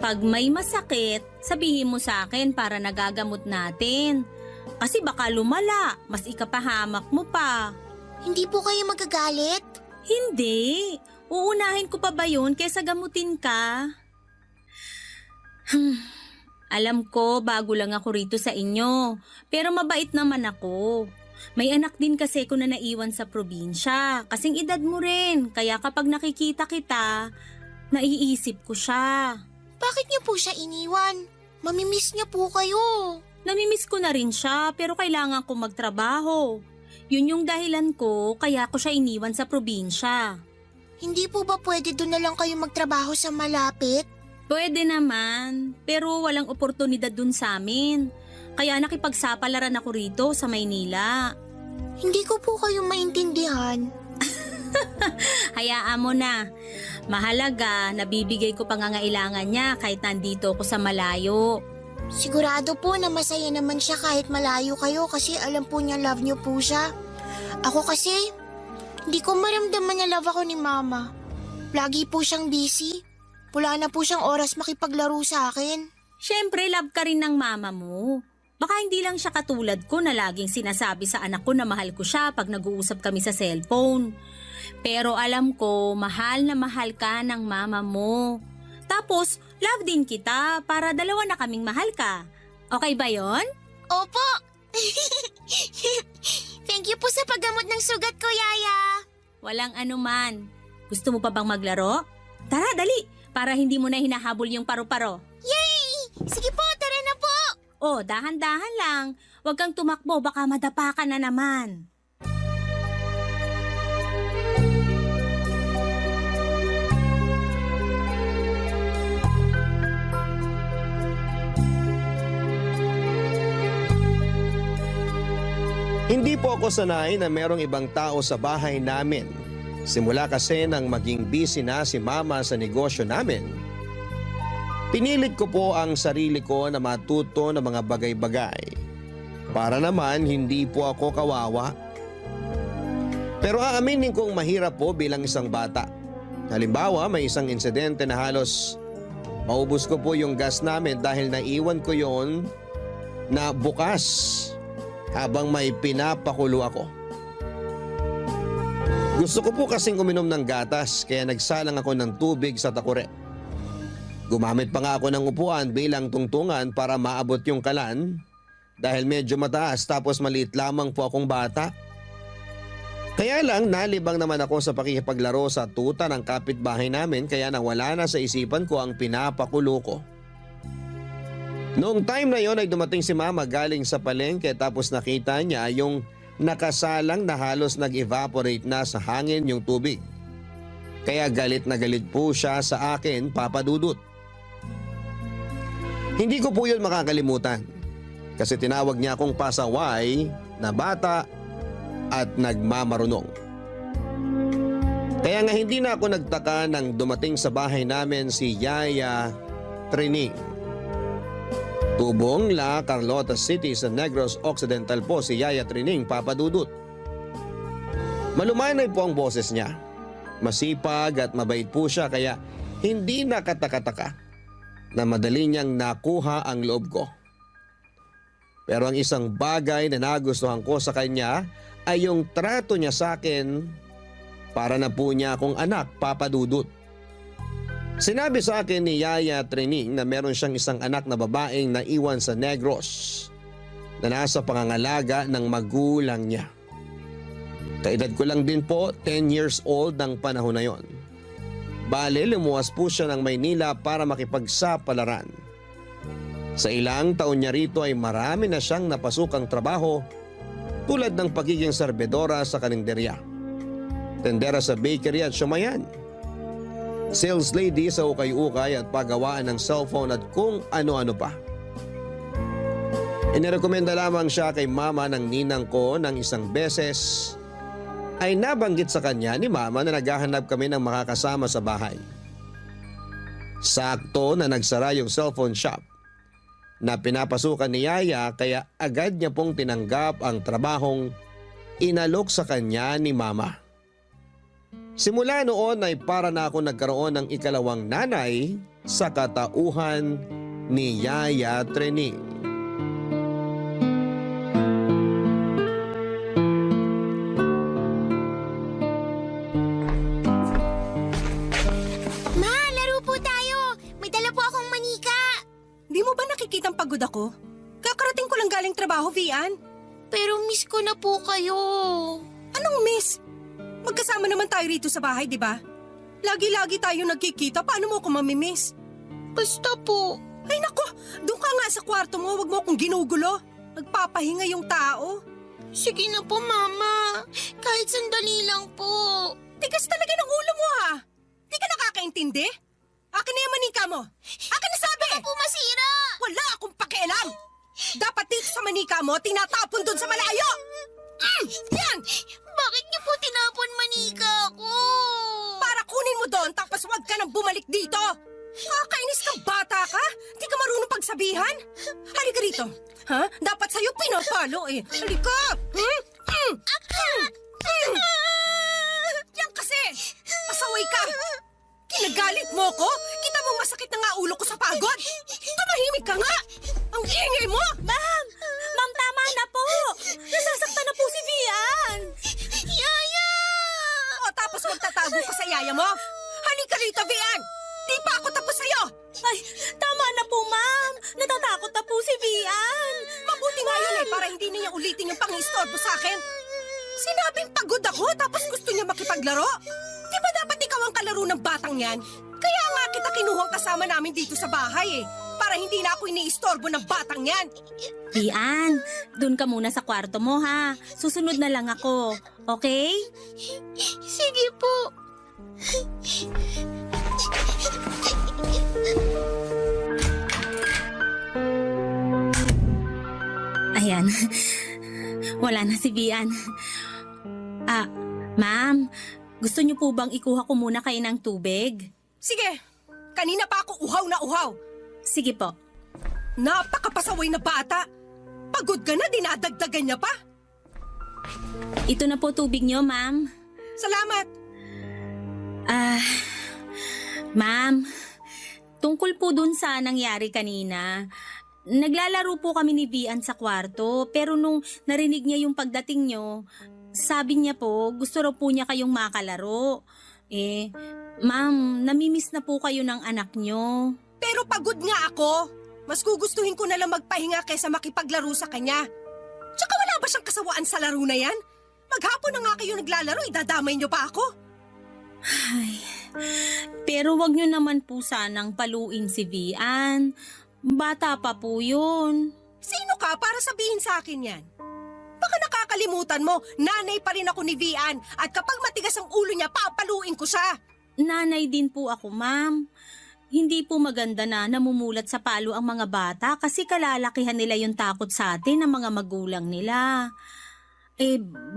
Pag may masakit, sabihin mo sa akin para nagagamot natin. Kasi baka lumala, mas ikapahamak mo pa. Hindi po kayo magagalit? Hindi. Uunahin ko pa ba yun kaysa gamutin ka? Alam ko, bago lang ako rito sa inyo. Pero mabait naman ako. May anak din kasi ko na naiwan sa probinsya. Kasing edad mo rin. Kaya kapag nakikita kita, naiisip ko siya. Bakit niyo po siya iniwan? Mamimiss niya po kayo. Namimiss ko na rin siya pero kailangan ko magtrabaho. Yun yung dahilan ko kaya ko siya iniwan sa probinsya. Hindi po ba pwede doon na lang kayo magtrabaho sa malapit? Pwede naman, pero walang oportunidad dun sa amin. Kaya nakipagsapalaran ako rito sa Maynila. Hindi ko po kayo maintindihan. Hayaan mo na. Mahalaga, nabibigay ko pangangailangan niya kahit nandito ako sa malayo. Sigurado po na masaya naman siya kahit malayo kayo kasi alam po niya love niyo po siya. Ako kasi, hindi ko maramdaman na love ako ni Mama. Lagi po siyang busy. Wala na po siyang oras makipaglaro sa akin. Siyempre, love ka rin ng mama mo. Baka hindi lang siya katulad ko na laging sinasabi sa anak ko na mahal ko siya pag nag-uusap kami sa cellphone. Pero alam ko, mahal na mahal ka ng mama mo. Tapos, love din kita para dalawa na kaming mahal ka. Okay ba yon? Opo! Thank you po sa paggamot ng sugat ko, Yaya. Walang anuman. Gusto mo pa bang maglaro? Tara, dali! Para hindi mo na hinahabol yung paru-paro. Yay! Sige po, tara na po! Oh, dahan-dahan lang. Huwag kang tumakbo, baka madapa ka na naman. Hindi po ako sanay na merong ibang tao sa bahay namin. Simula kasi nang maging busy na si Mama sa negosyo namin. Pinilit ko po ang sarili ko na matuto ng mga bagay-bagay. Para naman hindi po ako kawawa. Pero aaminin kong mahirap po bilang isang bata. Halimbawa, may isang insidente na halos maubos ko po yung gas namin dahil naiwan ko yon na bukas habang may pinapakulo ako. Gusto ko po kasing uminom ng gatas kaya nagsalang ako ng tubig sa takure. Gumamit pa nga ako ng upuan bilang tungtungan para maabot yung kalan dahil medyo mataas tapos maliit lamang po akong bata. Kaya lang nalibang naman ako sa pakikipaglaro sa tuta ng kapitbahay namin kaya nawala na sa isipan ko ang pinapakulo ko. Noong time na yon ay dumating si mama galing sa palengke tapos nakita niya yung nakasalang na halos nag-evaporate na sa hangin yung tubig. Kaya galit na galit po siya sa akin, Papa Dudut. Hindi ko po yun makakalimutan kasi tinawag niya akong pasaway na bata at nagmamarunong. Kaya nga hindi na ako nagtaka nang dumating sa bahay namin si Yaya Trining. Tubong La Carlota City sa Negros Occidental po si Yaya Trining, Papa Dudut. Malumanay po ang boses niya. Masipag at mabait po siya kaya hindi nakataka-taka na madali niyang nakuha ang loob ko. Pero ang isang bagay na nagustuhan ko sa kanya ay yung trato niya sa akin para na po niya akong anak, Papa Dudut. Sinabi sa akin ni Yaya Trining na meron siyang isang anak na babaeng naiwan sa Negros na nasa pangangalaga ng magulang niya. Kaedad ko lang din po, 10 years old ng panahon na yon. Bale, lumuwas po siya ng Maynila para makipagsapalaran. Sa ilang taon niya rito ay marami na siyang napasukang trabaho tulad ng pagiging serbedora sa karinderya, tendera sa bakery at siumayan, sales lady sa ukay-ukay at paggawaan ng cellphone at kung ano-ano pa. Inirekomenda lamang siya kay mama ng ninang ko ng isang beses ay nabanggit sa kanya ni mama na naghahanap kami ng makakasama sa bahay. Sakto na nagsara yung cellphone shop na pinapasukan ni Yaya kaya agad niya pong tinanggap ang trabahong inalok sa kanya ni mama. Simula noon ay para na ako nagkaroon ng ikalawang nanay sa katauhan ni Yaya Trining. Ma, laro po tayo! May dala po akong manika! Di mo ba nakikitang pagod ako? Kakarating ko lang galing trabaho, Vian. Pero miss ko na po kayo. Anong miss? Magkasama naman tayo rito sa bahay, di ba? Lagi-lagi tayo nagkikita, paano mo ako mamimiss? Basta po. Ay nako, doon ka nga sa kwarto mo, wag mo akong ginugulo. Nagpapahinga yung tao. Sige na po, Mama. Kahit sandali lang po. Tigas talaga ng ulo mo ha. Di ka nakakaintindi? Akin na yung manika mo. Akin na sabi! Baka po masira! Wala akong pakialam! Dapat dito sa manika mo, tinatapon doon sa malayo! Yan! Bakit niyo po tinapon manika ko? Para kunin mo doon tapos wag ka nang bumalik dito! Kakainis kang bata ka? Di ka marunong pagsabihan? Halika rito. Ha? Dapat sa'yo pinapalo eh. Halika! Yan kasi! Pasaway ka! Kinagalit mo ko? Kita mo masakit na nga ulo ko sa pagod? Tumahimik ka nga! Ang ingay mo! Ma'am! Ma'am, tama na po! Nasasaktan na po si Vian! Yaya! O tapos magtatago ka sa yaya mo? Halika rito, Vian! Di pa ako tapos sa'yo! Ay, tama na po, ma'am! Natatakot na po si Vian! Mabuti nga yun eh, para hindi niya ulitin yung pang-istorbo sa akin. Sinabing pagod ako tapos gusto niya makipaglaro. Di ba dapat ikaw ang kalaro ng batang yan? Kaya nga kita kinuhang kasama namin dito sa bahay eh. Para hindi na ako iniistorbo ng batang yan. Vian, dun ka muna sa kwarto mo ha. Susunod na lang ako, okay? Sige po. Ayan. Wala na si Vian. Ma'am, gusto niyo po bang ikuha ko muna kayo ng tubig? Sige, kanina pa ako uhaw na uhaw. Sige po. Napakapasaway na bata. Pagod ka na, dinadagdagan niya pa. Ito na po tubig niyo, ma'am. Salamat. Ma'am, tungkol po dun sa nangyari kanina, naglalaro po kami ni Vian sa kwarto pero nung narinig niya yung pagdating niyo, sabi niya po gusto raw po niya kayong makalaro. Ma'am, namimiss na po kayo ng anak niyo. Pero pagod nga ako. Mas gugustuhin ko na lang magpahinga kaysa makipaglaro sa kanya. Tsaka wala ba siyang kasawaan sa laro na yan? Maghapon na nga kayo naglalaro, idadamay niyo pa ako. Ay, pero wag niyo naman po sanang paluin si Vian. Bata pa po yun. Sino ka para sabihin sa akin yan? Baka nakakalimutan mo, nanay pa rin ako ni Vian at kapag matigas ang ulo niya, papaluin ko siya. Nanay din po ako, ma'am. Hindi po maganda na namumulat sa palo ang mga bata kasi kalalakihan nila yung takot sa atin ng mga magulang nila.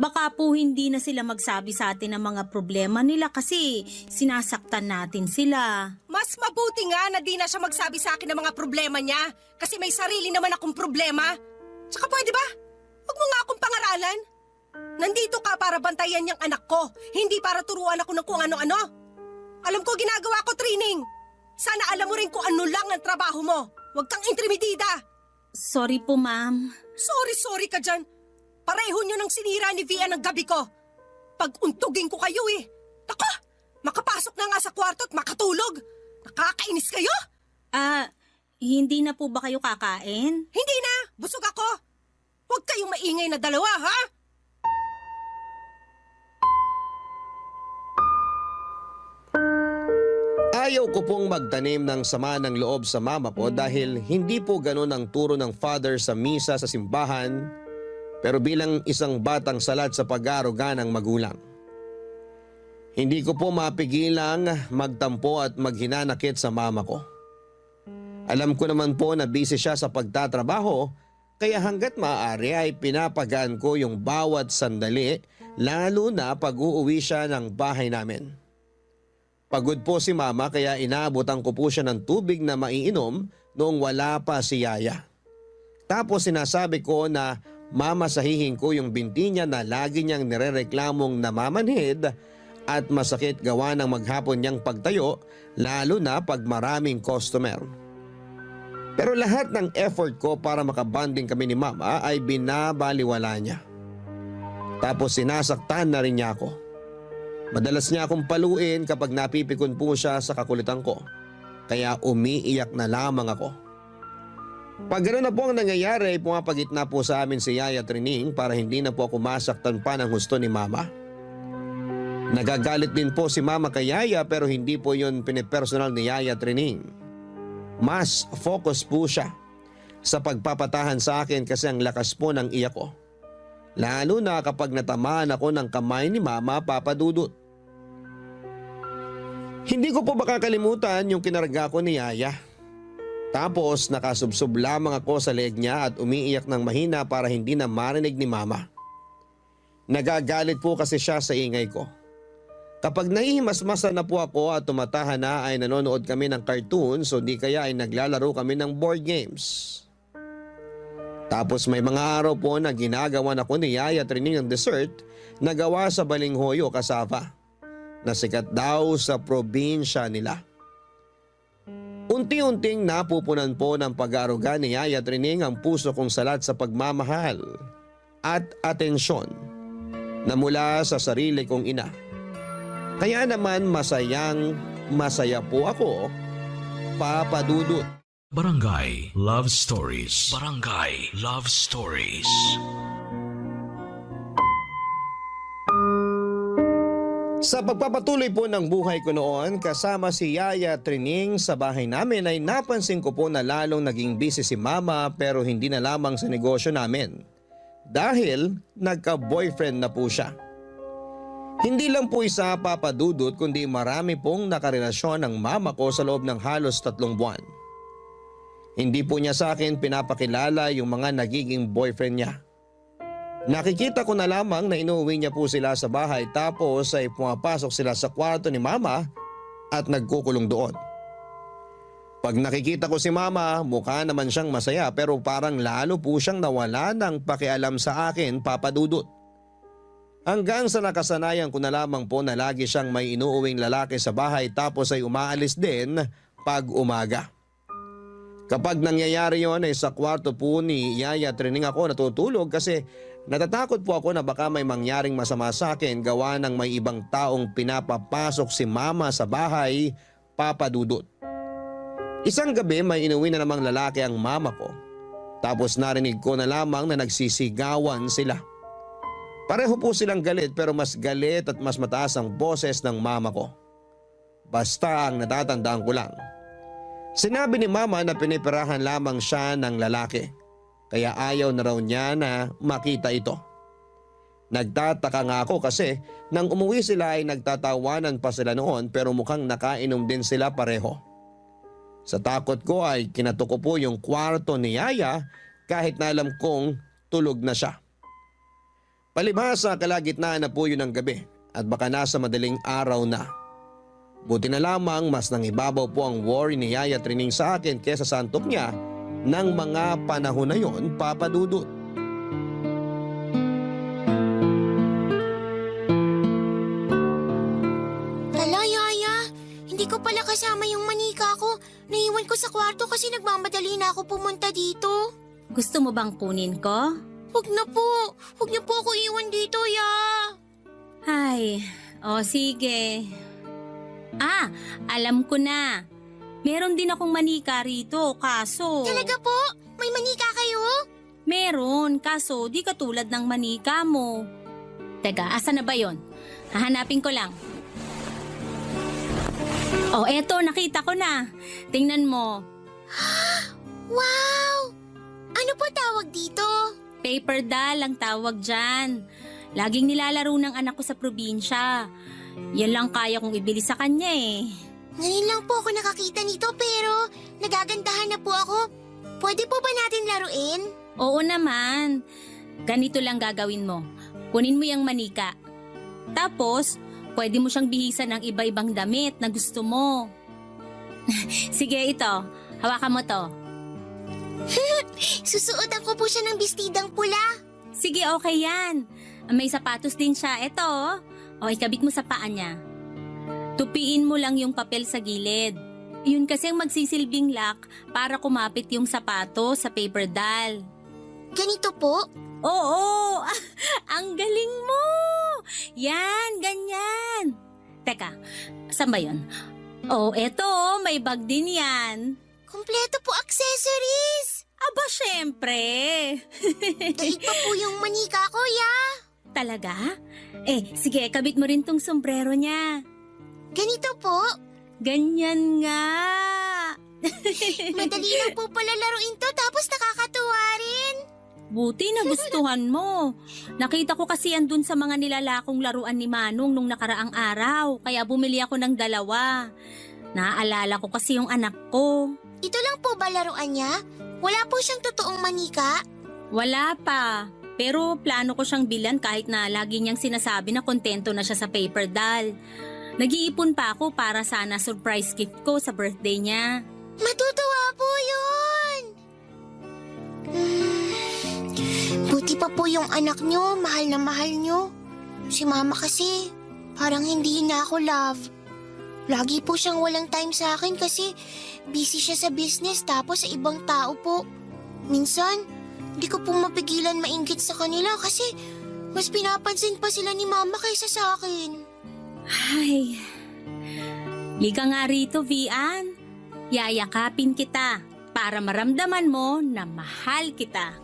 Baka po hindi na sila magsabi sa atin ng mga problema nila kasi sinasaktan natin sila. Mas mabuti nga na di na siya magsabi sa akin ng mga problema niya kasi may sarili naman akong problema. Tsaka pwede ba? Huwag mo nga akong pangaralan. Nandito ka para bantayan yung anak ko, hindi para turuan ako ng kung ano-ano. Alam ko ginagawa ko training. Sana alam mo rin kung ano lang ang trabaho mo. Huwag kang intrimitida. Sorry po, ma'am. Sorry ka dyan. Pareho nyo nang sinira ni Vian ang gabi ko. Pag-untugin ko kayo eh. Nako, makapasok na nga sa kwarto at makatulog. Nakakainis kayo? Hindi na po ba kayo kakain? Hindi na, busog ako. Huwag kayong maingay na dalawa, ha? Ayaw ko pong magtanim ng sama ng loob sa mama ko dahil hindi po ganun ang turo ng father sa misa sa simbahan, pero bilang isang batang salat sa pag-aaruga ng magulang. Hindi ko po mapigilang magtampo at maghinanakit sa mama ko. Alam ko naman po na busy siya sa pagtatrabaho, kaya hanggat maaari ay pinapagaan ko yung bawat sandali, lalo na pag uuwi siya ng bahay namin. Pagod po si mama kaya inaabutan ko po siya ng tubig na maiinom noong wala pa si Yaya. Tapos sinasabi ko na mamasahihin ko yung binti niya na lagi niyang nirereklamong namamanhid at masakit gawa ng maghapon niyang pagtayo, lalo na pag maraming customer. Pero lahat ng effort ko para makabanding kami ni mama ay binabaliwala niya. Tapos sinasaktan na rin niya ako. Madalas niya akong paluin kapag napipikon po siya sa kakulitan ko. Kaya umiiyak na lamang ako. Pag gano'n na po ang nangyayari, pumapagitna po sa amin si Yaya Trining para hindi na po ako masaktan pa ng husto ni mama. Nagagalit din po si mama kay Yaya pero hindi po yun pinipersonal ni Yaya Trining. Mas focus po siya sa pagpapatahan sa akin kasi ang lakas po ng iyak ko. Lalo na kapag natamaan ako ng kamay ni mama, Papa Dudut. Hindi ko po makakalimutan yung kinarga ko ni Yaya. Tapos nakasubsob lamang ako sa leeg niya at umiiyak ng mahina para hindi na marinig ni mama. Nagagalit po kasi siya sa ingay ko. Kapag nahihimasmasa na po ako at tumatahan na ay nanonood kami ng cartoons o di kaya ay naglalaro kami ng board games. Tapos may mga araw po na ginagawan ako ni Yaya Trining ng dessert na gawa sa balinghoyo kasava na sikat daw sa probinsya nila. Unti-unting napupunan po ng pag-aaruga ni Yaya Trining ang puso kong salat sa pagmamahal at atensyon na mula sa sarili kong ina. Kaya naman masaya po ako, Papa Dudut. Barangay Love Stories. Barangay Love Stories. Sa pagpapatuloy po ng buhay ko noon, kasama si Yaya Trining sa bahay namin ay napansin ko po na lalong naging busy si mama pero hindi na lamang sa negosyo namin. Dahil nagka-boyfriend na po siya. Hindi lang po isa, Papa Dudut, kundi marami pong nakarelasyon ng mama ko sa loob ng halos 3 buwan. Hindi po niya sa akin pinapakilala yung mga nagiging boyfriend niya. Nakikita ko na lamang na inuwi niya po sila sa bahay tapos ay pumapasok sila sa kwarto ni mama at nagkukulong doon. Pag nakikita ko si mama, mukha naman siyang masaya pero parang lalo po siyang nawala ng pakialam sa akin, Papa Dudut. Hanggang sa nakasanayan ko na lamang po na lagi siyang may inuuwing lalaki sa bahay tapos ay umaalis din pag umaga. Kapag nangyayari yon ay sa kwarto po ni Yaya Trining ako natutulog kasi natatakot po ako na baka may mangyaring masama sa akin gawa ng may ibang taong pinapapasok si mama sa bahay, Papa Dudut. Isang gabi may inuwi na namang lalaki ang mama ko. Tapos narinig ko na lamang na nagsisigawan sila. Pareho po silang galit pero mas galit at mas mataas ang boses ng mama ko. Basta ang natatandaan ko lang. Sinabi ni mama na pinipirahan lamang siya ng lalaki. Kaya ayaw na raw niya na makita ito. Nagtataka nga ako kasi nang umuwi sila ay nagtatawanan pa sila noon pero mukhang nakainom din sila pareho. Sa takot ko ay kinatok ko po yung kwarto ni Yaya kahit na alam kong tulog na siya. Palibhasa kalagitnaan na po yun ng gabi at baka nasa madaling araw na. Buti na lamang mas nangibabaw po ang worry ni Yaya Trining sa akin kesa sa antok niya ng mga panahon na yon, Papa Dudut. Hala, Yaya. Hindi ko pala kasama yung manika ko. Naiwan ko sa kwarto kasi nagmamadali na ako pumunta dito. Gusto mo bang kunin ko? Huwag na po. Huwag niyo po ako iwan dito, Ya. Ay, sige. Alam ko na. Meron din akong manika rito, kaso... Talaga po? May manika kayo? Meron, kaso di katulad ng manika mo. Teka, asa na ba yon? Hahanapin ko lang. Eto, nakita ko na. Tingnan mo. Wow! Ano po tawag dito? Paper doll ang tawag dyan. Laging nilalaro ng anak ko sa probinsya. Yan lang kaya kong ibili sa kanya eh. Ngayon lang po ako nakakita nito pero nagagandahan na po ako. Pwede po ba natin laruin? Oo naman. Ganito lang gagawin mo. Kunin mo yung manika. Tapos, pwede mo siyang bihisan ng iba-ibang damit na gusto mo. Sige, ito. Hawakan mo to. Susuotan ko po siya ng bestidang pula. Sige, okay yan. May sapatos din siya. Ito. Ikabit mo sa paa niya. Tupiin mo lang yung papel sa gilid. Yun kasi ang magsisilbing lock para kumapit yung sapato sa paper doll. Ganito po? Oo, ang galing mo! Yan, ganyan. Teka, saan ba yun? Eto, may bag din yan. Kompleto po accessories. Aba, syempre. Daig pa po yung manika ko, Ya. Talaga? Sige, kabit mo rin tong sombrero niya. Ganito po? Ganyan nga. Madali lang po pala laruin to tapos nakakatuwa rin. Buti na gustuhan mo. Nakita ko kasi yan dun sa mga nilalakong laruan ni Manong nung nakaraang araw, kaya bumili ako ng 2. Naaalala ko kasi yung anak ko. Ito lang po ba laruan niya? Wala po siyang totoong manika? Wala pa. Pero plano ko siyang bilan kahit na lagi niyang sinasabi na kontento na siya sa paper doll. Nag-iipon pa ako para sana surprise gift ko sa birthday niya. Matutuwa po yun! Buti pa po yung anak niyo, mahal na mahal niyo. Si mama kasi, parang hindi na ako love. Lagi po siyang walang time sa akin kasi busy siya sa business tapos sa ibang tao po. Minsan, di ko po mapigilan mainggit sa kanila kasi mas pinapansin pa sila ni mama kaysa sa akin. Ay, liga nga rito, Vian. Yayakapin kita para maramdaman mo na mahal kita.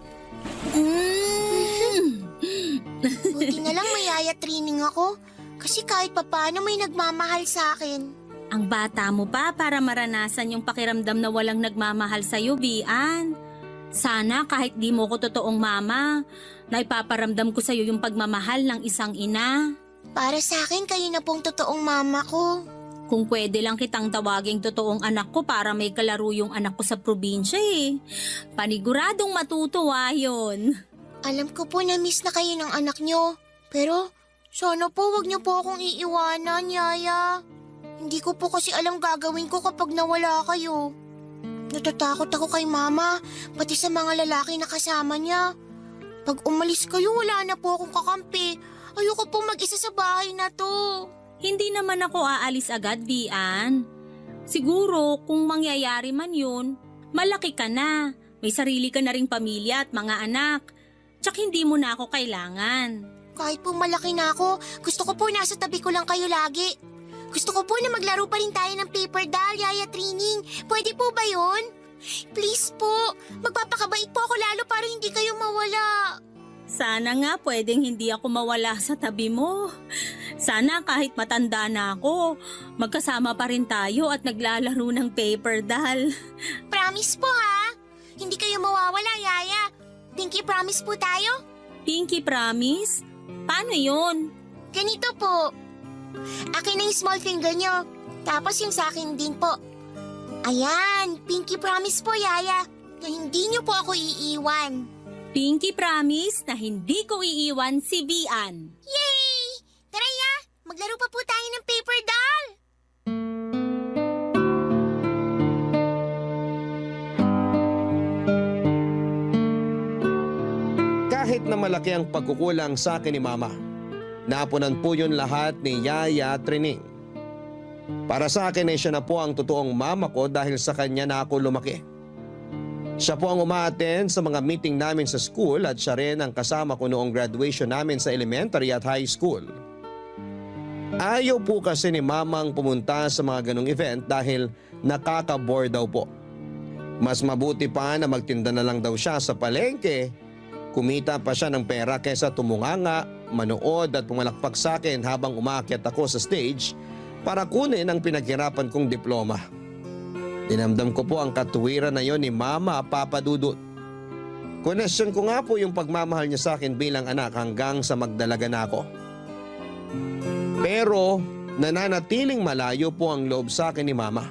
Buti na lang may yaya training ako kasi kahit papano may nagmamahal sa akin. Ang bata mo pa para maranasan yung pakiramdam na walang nagmamahal sa'yo, Vian. Sana kahit di mo ko totoong mama, na ipaparamdam ko sa'yo yung pagmamahal ng isang ina. Para sa akin, kayo na pong totoong mama ko. Kung pwede lang kitang tawaging totoong anak ko para may kalaro yung anak ko sa probinsya eh. Paniguradong matutuwa yun. Alam ko po na miss na kayo ng anak nyo. Pero sana po wag nyo po akong iiwanan, Yaya. Hindi ko po kasi alam gagawin ko kapag nawala kayo. Natatakot ako kay mama, pati sa mga lalaki na kasama niya. Pag umalis kayo, wala na po akong kakampi. Ayoko po mag-isa sa bahay na to. Hindi naman ako aalis agad, Vian. Siguro kung mangyayari man yun, malaki ka na. May sarili ka na ring pamilya at mga anak. Tsak hindi mo na ako kailangan. Kahit po malaki na ako, gusto ko po nasa tabi ko lang kayo lagi. Gusto ko po na maglaro pa rin tayo ng paper doll, Yaya Trining. Pwede po ba yun? Please po, magpapakabait po ako lalo para hindi kayo mawala. Sana nga pwedeng hindi ako mawala sa tabi mo. Sana kahit matanda na ako, magkasama pa rin tayo at naglalaro ng paper doll. Promise po ha. Hindi kayo mawawala, Yaya. Pinky promise po tayo? Pinky promise? Paano yun? Ganito po. Akin na yung small finger nyo. Tapos yung sa akin din po. Ayan, pinky promise po, Yaya. Na hindi nyo po ako iiwan. Pinky promise na hindi ko iiwan si Vian. Yay! Tara, Ya! Maglaro pa po tayo ng paper doll! Kahit na malaki ang pagkukulang sa akin ni Mama, napunan po yun lahat ni Yaya Trining. Para sa akin ay siya na po ang totoong mama ko dahil sa kanya na ako lumaki. Siya po ang umaattend sa mga meeting namin sa school at siya rin ang kasama ko noong graduation namin sa elementary at high school. Ayaw po kasi ni Mamang pumunta sa mga ganong event dahil nakaka-bore daw po. Mas mabuti pa na magtinda na lang daw siya sa palengke. Kumita pa siya ng pera kaysa tumunganga, manood at pumalakpak sa akin habang umaakyat ako sa stage para kunin ang pinaghirapan kong diploma. Dinamdam ko po ang katuwiran na yon ni Mama Papa Dudut. Question ko nga po yung pagmamahal niya sa akin bilang anak hanggang sa magdalaga na ako. Pero nananatiling malayo po ang loob sa akin ni Mama.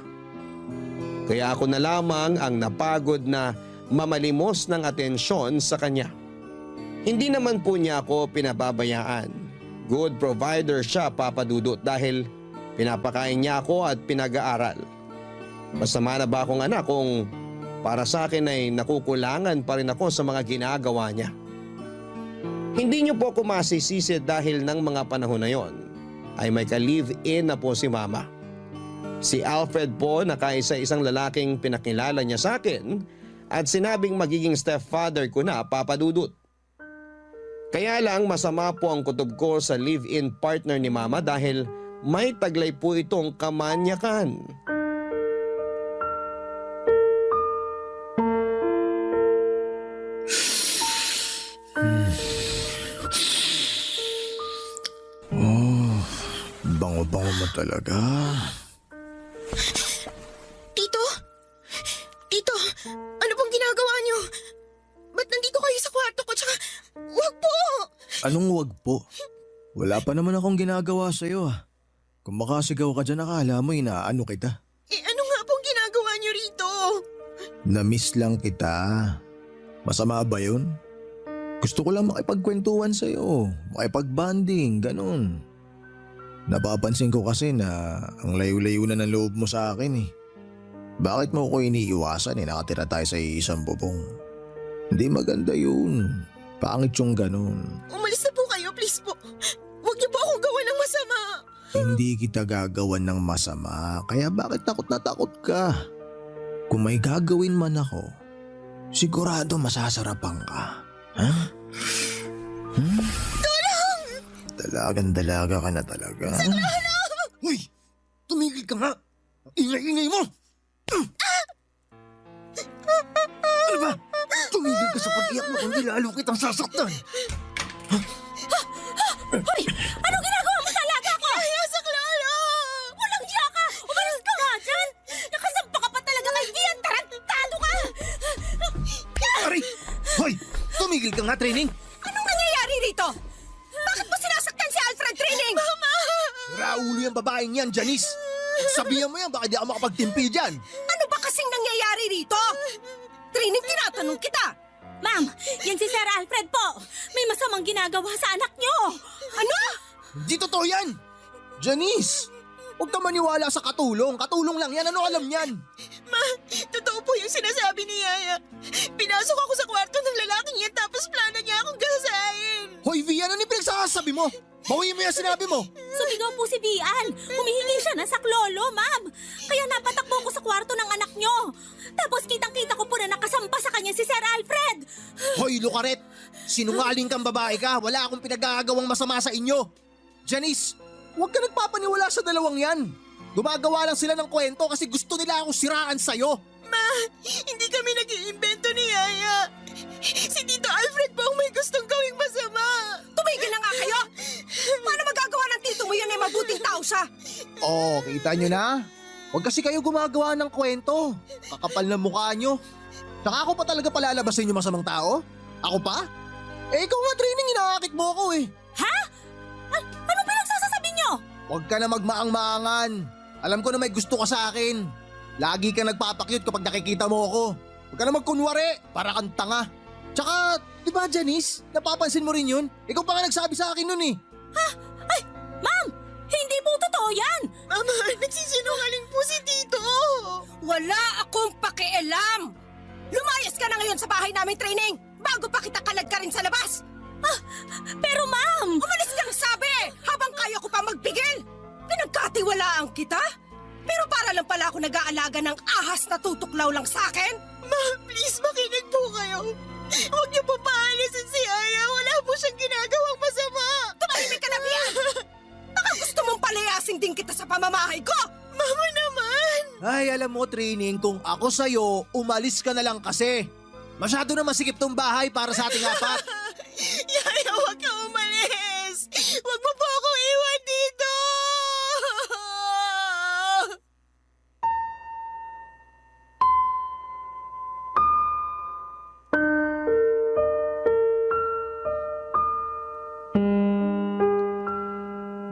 Kaya ako na lamang ang napagod na mamalimos ng atensyon sa kanya. Hindi naman po niya ako pinababayaan. Good provider siya, Papa Dudut, dahil pinapakain niya ako at pinag-aaral. Masama na ba akong anak kung para sa akin ay nakukulangan pa rin ako sa mga ginagawa niya? Hindi niyo po ako masisisi dahil ng mga panahon na yon ay may ka-live-in na po si Mama. Si Alfred po na kaisa-isang lalaking pinakilala niya sa akin at sinabing magiging stepfather ko na, Papa Dudut. Kaya lang masama po ang kutob ko sa live-in partner ni Mama dahil may taglay po itong kamanyakan. Bango-bango mo talaga. Tito? Tito, ano pong ginagawa niyo? Ba't nandito kayo sa kwarto ko? Tsaka, wag po! Anong wag po? Wala pa naman akong ginagawa sa'yo ah. Kung makasigaw ka dyan, akala mo inaano kita. Ano nga pong ginagawa niyo rito? Na-miss lang kita. Masama ba yun? Gusto ko lang makipagkwentuhan sa'yo. Makipag-bonding, ganun. Napapansin ko kasi na ang layo-layo na ng loob mo sa akin eh. Bakit mo ko iniiwasan eh? Nakatira tayo sa isang bubong. Hindi maganda yun. Pangit yung ganun. Umalis na po kayo, please po. Huwag niyo po akong gawa ng masama. Hindi kita gagawan ng masama. Kaya bakit takot na takot ka? Kung may gagawin man ako, sigurado masasarapan ka. Ha? Tulong! Dalagang-dalaga ka na talaga. Uy! Tumigil ka nga! Ingay-ingay mo! Ano ba? Tumigil ka sa pag-iyak mo kundi lalo kitang sasaktan! Hoy! Anong ginagawa mo sa alaga ko? Ayasak lalo! Walang diya ka! Umalis ka nga dyan! Nakasampa ka pa talaga kay Vian! Tarantado ka! Aray! Hoy! Tumigil ka nga, Training! Anong nangyayari rito? Bakit mo sinasaktan si Alfred Trining? Mama! Raulo yung babaeng yan, Janice! Sabihan mo yan, baka di ako makapagtimpi dyan! Ano ba kasing nangyayari rito? Trining, tinatanong kita. Ma'am, yan si Sir Alfred po. May masamang ginagawa sa anak niyo. Ano? Di totoo yan! Janice! Huwag ka maniwala sa katulong. Katulong lang yan. Ano alam yan? Ma, totoo po yung sinasabi ni Yaya. Pinasok ako sa kwarto ng lalaking yan tapos plano niya akong gasahin. Hoy, V, ano ni pinagsasabi mo? Bawiin mo yung sinabi mo. Sumigaw po si Vian. Humihingi siya ng saklolo, ma'am. Kaya napatakbo ko sa kwarto ng anak niyo. Tapos kitang-kita ko po na nakasampa sa kanya si Sir Alfred. Hoy, Lucaret! Sinungaling kang babae ka. Wala akong pinagagawang masama sa inyo. Janice, Huwag ka nagpapaniwala sa dalawang yan. Gumagawa lang sila ng kwento kasi gusto nila akong siraan sa'yo. Ma, hindi kami nag-iimbento ni Yaya. Si Tito Alfred po ang may gustong gawing masama. Tumigil na nga kayo! Paano magagawa ng tito mo yan ay mabuting tao siya? Oh, kita nyo na? Huwag kasi kayo gumagawa ng kwento. Kakapal na mukha nyo. Saka ako pa talaga palalabasin yung masamang tao? Ako pa? Eh ikaw nga training, inaakit mo ako eh. Ha? Anong pinagsasasabi nyo? Huwag ka na magmaang-maangan. Alam ko na may gusto ka sa akin. Lagi ka nagpapakyut kapag nakikita mo ako. Huwag ka na magkunwari, para kang tanga. Tsaka, di ba Janice? Napapansin mo rin yun? Ikaw pa nga nagsabi sa akin nun eh. Ay, ma'am! Hindi po totoo yan! Mama, nagsisinungaling po si Tito. Wala akong pakialam! Lumayas ka na ngayon sa bahay namin training bago pa kita kalad ka rin sa labas! Pero ma'am! Umalis kang sabi habang kaya ko pa magpigil! Pinagkatiwalaan kita? Pero para lang pala ako nag-aalaga ng ahas na tutuklaw lang sa akin? Ma, please makinig po kayo. Huwag niyo po paalisin si Aya. Wala po siyang ginagawang masama. Tumahimik ka na, Bia! Baka gusto mong palayasin din kita sa pamamahay ko! Mama naman! Ay, alam mo training, kung ako sa'yo, umalis ka na lang kasi. Masyado na masikip tong bahay para sa ating apat. Yaya, huwag ka umalis! Huwag mo po ako iwan dito!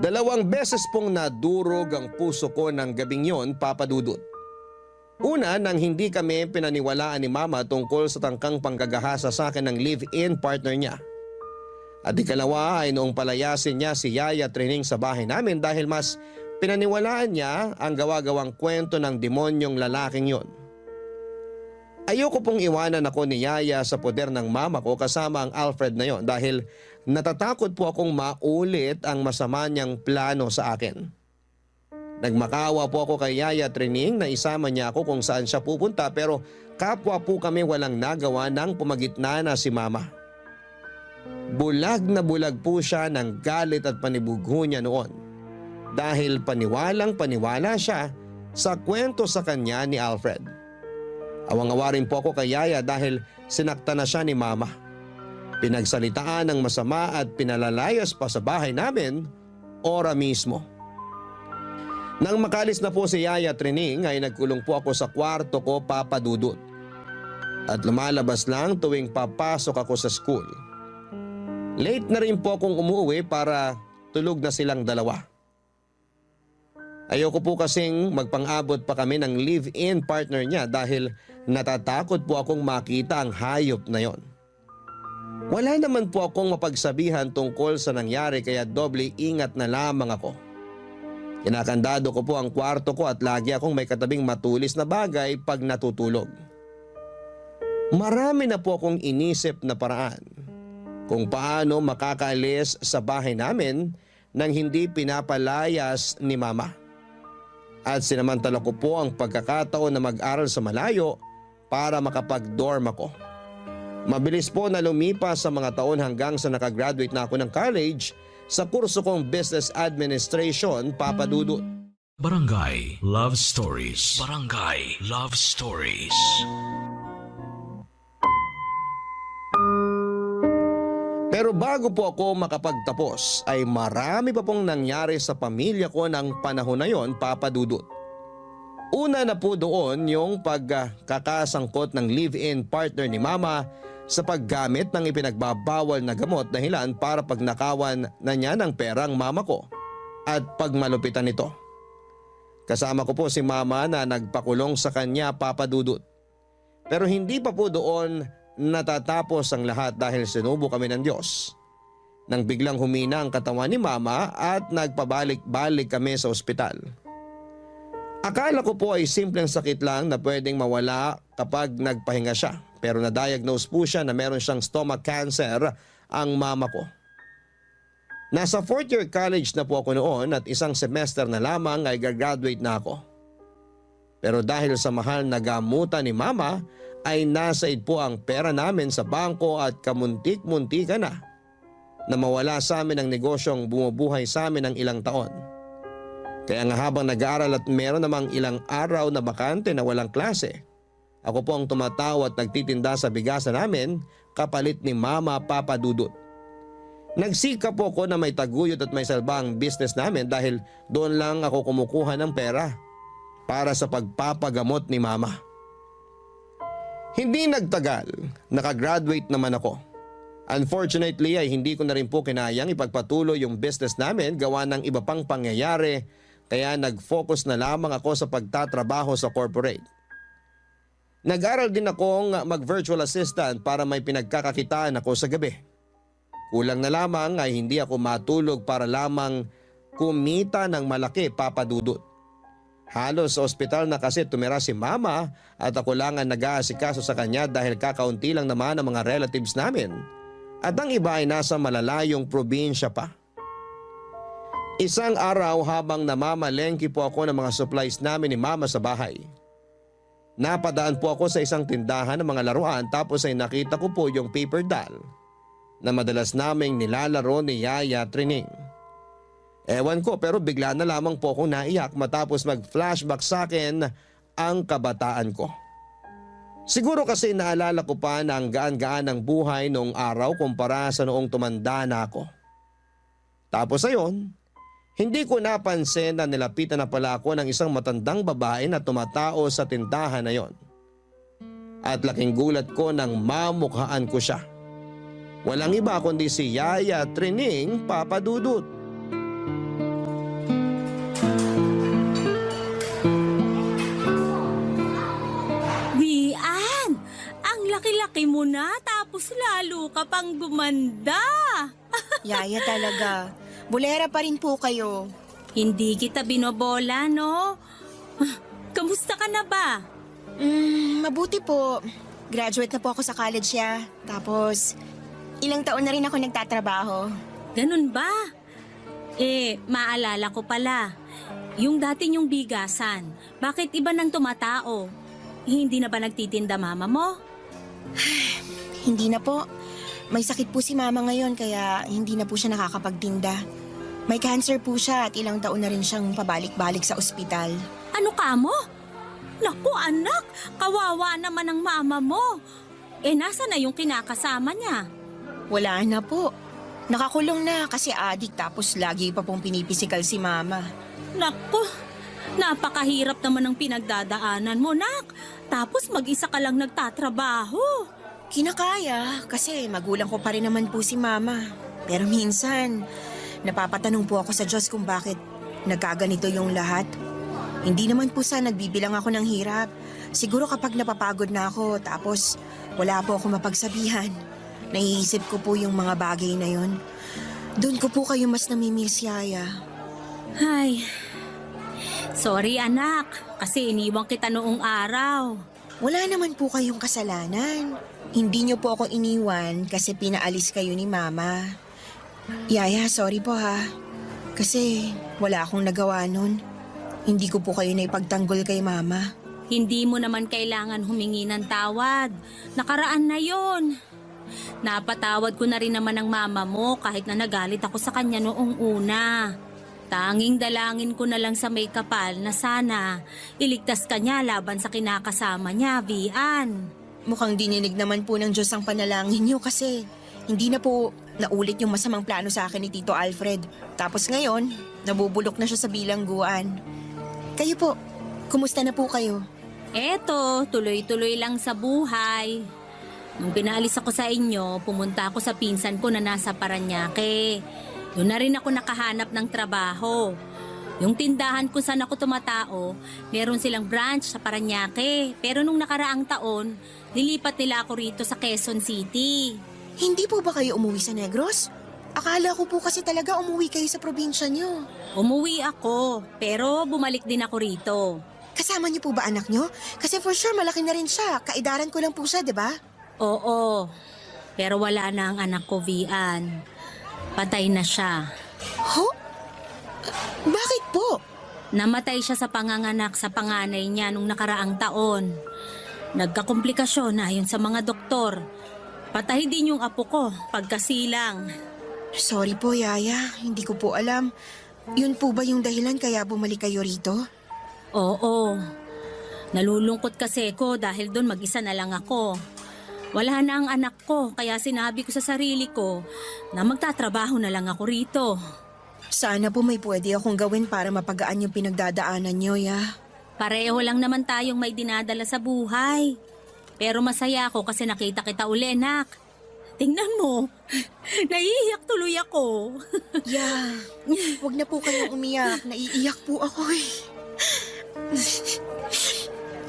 Dalawang beses pong nadurog ang puso ko ng gabing yon, Papa Dudut. Una, nang hindi kami pinaniwalaan ni Mama tungkol sa tangkang panggagahasa sa akin ng live-in partner niya. At ikalawa ay noong palayasin niya si Yaya Trining sa bahay namin dahil mas pinaniwalaan niya ang gawa-gawang kwento ng demonyong lalaking yon. Ayoko pong iwanan ako ni Yaya sa poder ng mama ko kasama ang Alfred na yon dahil natatakot po akong maulit ang masama niyang plano sa akin. Nagmakawa po ako kay Yaya Trining na isama niya ako kung saan siya pupunta pero kapwa po kami walang nagawa nang pumagitna na si Mama. Bulag na bulag po siya ng galit at panibugho niya noon dahil paniwalang paniwala siya sa kwento sa kanya ni Alfred. Awang-awa rin po ako kay Yaya dahil sinakta na siya ni Mama. Pinagsalitaan ng masama at pinalalayas pa sa bahay namin, ora mismo. Nang makalis na po si Yaya Trining ay nagkulong po ako sa kwarto ko, Papa Dudut. At lumalabas lang tuwing papasok ako sa school. Late na rin po akong umuwi para tulog na silang dalawa. Ayoko po kasing magpang-abot pa kami ng live-in partner niya dahil natatakot po akong makita ang hayop na yon. Wala naman po akong mapagsabihan tungkol sa nangyari kaya doble ingat na lamang ako. Kinakandado ko po ang kwarto ko at lagi akong may katabing matulis na bagay pag natutulog. Marami na po akong inisip na paraan kung paano makakaalis sa bahay namin nang hindi pinapalayas ni Mama. At sinamantala ko po ang pagkakataon na mag-aral sa malayo para makapag-dorm ako. Mabilis po na lumipas sa mga taon hanggang sa nakagraduate na ako ng college sa kurso kong Business Administration, Papa Dudut. Barangay Love Stories. Barangay Love Stories. Pero bago po ako makapagtapos ay marami pa pong nangyari sa pamilya ko ng panahon na yon, Papa Dudut. Una na po doon yung pagkakasangkot ng live-in partner ni Mama sa paggamit ng ipinagbabawal na gamot dahilan para pagnakawan na niya ng perang mama ko at pagmalupitan nito. Kasama ko po si Mama na nagpakulong sa kanya, Papa Dudut. Pero hindi pa po doon natatapos ang lahat dahil sinubo kami ng Diyos. Nang biglang humina ang katawan ni Mama at nagpabalik-balik kami sa ospital. Akala ko po ay simpleng sakit lang na pwedeng mawala kapag nagpahinga siya. Pero na-diagnose po siya na meron siyang stomach cancer ang mama ko. Nasa 4th year college na po ako noon at isang semester na lamang ay gagraduate na ako. Pero dahil sa mahal na gamutan ni Mama ay nasaid po ang pera namin sa bangko at kamuntik-muntika na mawala sa amin ang negosyong bumubuhay sa amin ng ilang taon. Kaya nga habang nag-aaral at meron namang ilang araw na bakante na walang klase, ako po ang tumatawa at nagtitinda sa bigasan namin kapalit ni Mama Papa Dudut. Nagsikap po ko na may taguyod at may salba ang business namin dahil doon lang ako kumukuha ng pera para sa pagpapagamot ni Mama. Hindi nagtagal, nakagraduate naman ako. Unfortunately ay hindi ko na rin po kinayang ipagpatuloy yung business namin gawa ng iba pang pangyayari kaya nag-focus na lamang ako sa pagtatrabaho sa corporate. Nag-aral din akong mag-virtual assistant para may pinagkakakitaan ako sa gabi. Kulang na lamang ay hindi ako matulog para lamang kumita ng malaki, Papa Dudut. Halos sa ospital na kasi tumira si Mama at ako lang ang nag-aasikaso sa kanya dahil kakaunti lang naman ang mga relatives namin at ang iba ay nasa malalayong probinsya pa. Isang araw habang namamalengke po ako ng mga supplies namin ni Mama sa bahay. Napadaan po ako sa isang tindahan ng mga laruan tapos ay nakita ko po yung paper doll na madalas naming nilalaro ni Yaya Trining. Ewan ko pero bigla na lamang po akong naiyak matapos mag-flashback sa akin ang kabataan ko. Siguro kasi naalala ko pa na ang gaan-gaan ng buhay noong araw kumpara sa noong tumanda na ako. Tapos ayon, hindi ko napansin na nilapitan na pala ako ng isang matandang babae na tumatao sa tindahan na yon. At laking gulat ko nang mamukhaan ko siya. Walang iba kundi si Yaya Trining, Papa Dudut. Vian, ang laki-laki mo na tapos lalo ka pang gumanda. Yaya talaga. Bulera pa rin po kayo. Hindi kita binobola, no? Kamusta ka na ba? Mabuti po. Graduate na po ako sa college ya. Tapos, ilang taon na rin ako nagtatrabaho. Ganun ba? Maalala ko pala. Yung dati niyong bigasan, bakit iba nang tumatao? Hindi na ba nagtitinda mama mo? Hindi na po. May sakit po si mama ngayon kaya hindi na po siya nakakapagtinda. May cancer po siya at ilang taon na rin siyang pabalik-balik sa ospital. Ano ka mo? Naku anak, kawawa naman ang mama mo. Nasa na yung kinakasama niya? Wala na po. Nakakulong na kasi adik tapos lagi pa pong pinipisikal si mama. Naku, napakahirap naman ang pinagdadaanan mo, nak. Tapos mag-isa ka lang nagtatrabaho. Kinakaya kasi magulang ko pa rin naman po si mama. Pero minsan, napapatanong po ako sa Diyos kung bakit nagkaganito yung lahat. Hindi naman po sa nagbibilang ako ng hirap. Siguro kapag napapagod na ako tapos wala po ako mapagsabihan. Naiisip ko po yung mga bagay na yon. Doon ko po kayo mas namimiss, Yaya. Ay, sorry anak, kasi iniwang kita noong araw. Wala naman po kayong kasalanan. Hindi niyo po ako iniwan kasi pinaalis kayo ni Mama. Yaya, sorry po ha. Kasi wala akong nagawa nun. Hindi ko po kayo naipagtanggol kay Mama. Hindi mo naman kailangan humingi ng tawad. Nakaraan na yon. Napatawad ko na rin naman ang mama mo kahit na nagalit ako sa kanya noong una. Tanging dalangin ko na lang sa may kapal na sana iligtas ka niya laban sa kinakasama niya, Vian. Mukhang dininig naman po ng Diyos ang panalangin niyo kasi hindi na po naulit yung masamang plano sa akin ni Tito Alfred. Tapos ngayon, nabubulok na siya sa bilangguan. Kayo po, kumusta na po kayo? Eto, tuloy-tuloy lang sa buhay. Nung pinaalis ako sa inyo, pumunta ako sa pinsan ko na nasa Paranaque. Doon na rin ako nakahanap ng trabaho. Yung tindahan kung saan ako tumatao, meron silang branch sa Paranaque. Pero nung nakaraang taon, nilipat nila ako rito sa Quezon City. Hindi po ba kayo umuwi sa Negros? Akala ko po kasi talaga umuwi kayo sa probinsya niyo. Umuwi ako, pero bumalik din ako rito. Kasama niyo po ba anak niyo? Kasi for sure malaki na rin siya. Kaidaran ko lang po siya, di ba? Oo, pero wala na ang anak ko, Vian. Patay na siya. Ho? Bakit po? Namatay siya sa panganganak sa panganay niya nung nakaraang taon. Nagkakomplikasyon ayon sa mga doktor. Patay din yung apo ko, pagkasilang. Sorry po, Yaya. Hindi ko po alam. Yun po ba yung dahilan kaya bumalik kayo rito? Oo. Nalulungkot kasi ko dahil doon mag-isa na lang ako. Wala na ang anak ko kaya sinabi ko sa sarili ko na magtatrabaho na lang ako rito. Sana po may pwede akong gawin para mapagaan yung pinagdadaanan nyo, ya. Pareho lang naman tayong may dinadala sa buhay. Pero masaya ako kasi nakita kita uli, nak. Tingnan mo, naiiyak tuloy ako. Ya, wag na po kayong umiyak. Naiiyak po ako eh.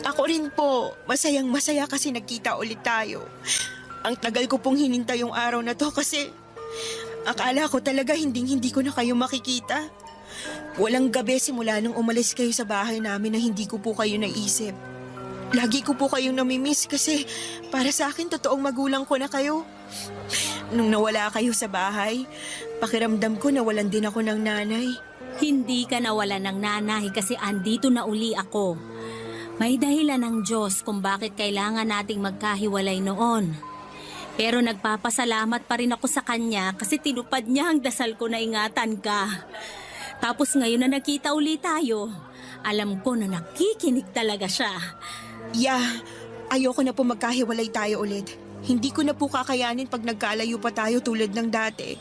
Ako rin po, masayang masaya kasi nagkita ulit tayo. Ang tagal ko pong hinintay yung araw na to kasi akala ko talaga hindi ko na kayo makikita. Walang gabi simula nung umalis kayo sa bahay namin na hindi ko po kayo naisip. Lagi ko po kayong namimiss kasi para sa akin totoong magulang ko na kayo. Nung nawala kayo sa bahay, pakiramdam ko nawalan din ako ng nanay. Hindi ka nawalan ng nanay kasi andito na uli ako. May dahilan ng Diyos kung bakit kailangan nating magkahiwalay noon. Pero nagpapasalamat pa rin ako sa Kanya kasi tinupad niya ang dasal ko na ingatan ka. Tapos ngayon na nakita uli tayo, alam ko na nakikinig talaga siya. Ya, ayoko na po magkahiwalay tayo ulit. Hindi ko na po kakayanin pag nagkalayo pa tayo tulad ng dati.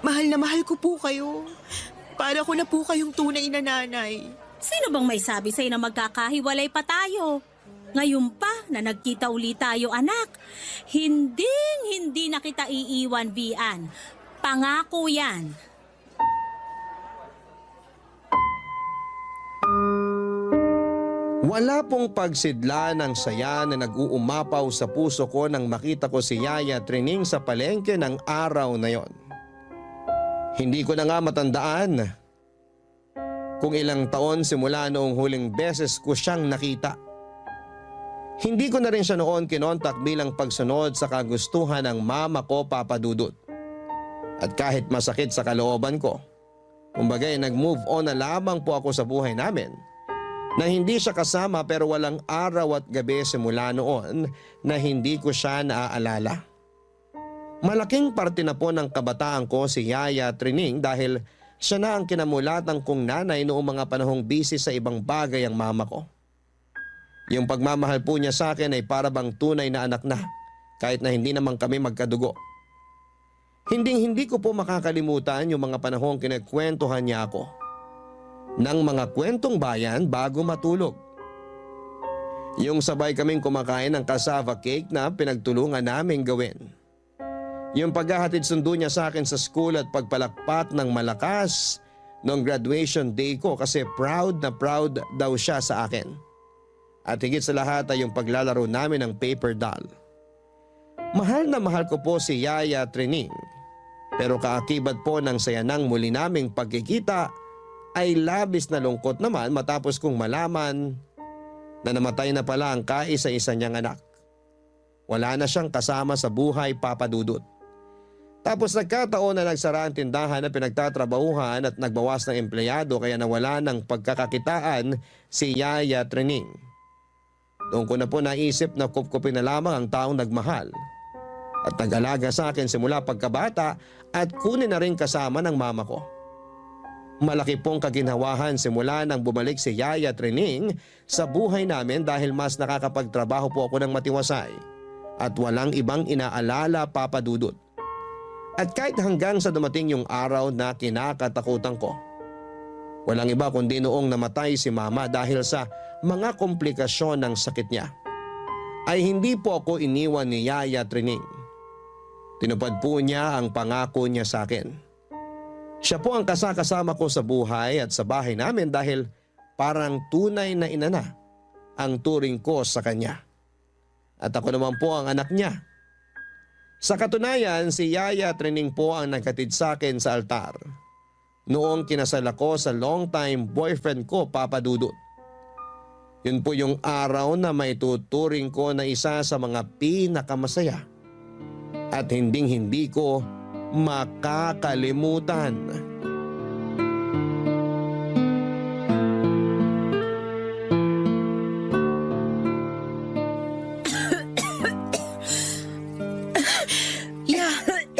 Mahal na mahal ko po kayo. Para ko na po kayong tunay na nanay. Sino bang may sabi sa'yo na magkakahiwalay pa tayo? Ngayon pa na nagkita uli tayo, anak. Hindi na kita iiwan, Vian. Pangako yan. Wala pong pagsidla ng saya na nag-uumapaw sa puso ko nang makita ko si Yaya Trining sa palengke ng araw na yon. Hindi ko na nga matandaan kung ilang taon simula noong huling beses ko siyang nakita. Hindi ko na rin siya noon kinontak bilang pagsunod sa kagustuhan ng mama ko, Papa Dudut. At kahit masakit sa kalooban ko, kumbagay nag-move on na lamang po ako sa buhay namin. Na hindi siya kasama pero walang araw at gabi simula noon na hindi ko siya naaalala. Malaking parte na po ng kabataan ko si Yaya Trining dahil siya na ang kinamulatang kong nanay noong mga panahong busy sa ibang bagay ang mama ko. Yung pagmamahal po niya sa akin ay para bang tunay na anak na kahit na hindi naman kami magkadugo. Hindi ko po makakalimutan yung mga panahong kinakwentuhan niya ako ng mga kwentong bayan bago matulog. Yung sabay kaming kumakain ng cassava cake na pinagtulungan naming gawin. Yung paghahatid sundo niya sa akin sa school at pagpalakpat ng malakas noong graduation day ko kasi proud na proud daw siya sa akin. At higit sa lahat ay yung paglalaro namin ng paper doll. Mahal na mahal ko po si Yaya Trining. Pero kaakibat po ng saya ng muli naming pagkikita ay labis na lungkot naman matapos kong malaman na namatay na pala ang kaisa-isa niyang anak. Wala na siyang kasama sa buhay, Papa Dudut. Tapos nagkataon na nagsara ang tindahan na pinagtatrabahuhan at nagbawas ng empleyado kaya nawala ng pagkakakitaan si Yaya Trining. Doon ko na po naisip na kupkupin na lamang ang taong nagmahal at nag-alaga sa akin simula pagkabata at kunin na rin kasama ng mama ko. Malaki pong kaginhawahan simula nang bumalik si Yaya Trining sa buhay namin dahil mas nakakapagtrabaho po ako ng matiwasay at walang ibang inaalala, Papa Dudut. At kahit hanggang sa dumating yung araw na kinakatakutan ko, walang iba kundi noong namatay si Mama dahil sa mga komplikasyon ng sakit niya, ay hindi po ako iniwan ni Yaya Trining. Tinupad po niya ang pangako niya sa akin. Siya po ang kasakasama ko sa buhay at sa bahay namin dahil parang tunay na ina na ang turing ko sa kanya. At ako naman po ang anak niya. Sa katunayan, si Yaya Trining po ang naghatid sa akin sa altar noong kinasal ako sa long-time boyfriend ko, Papa Dudut. Yun po yung araw na maituturing ko na isa sa mga pinakamasaya at hinding-hindi ko makakalimutan. Ya,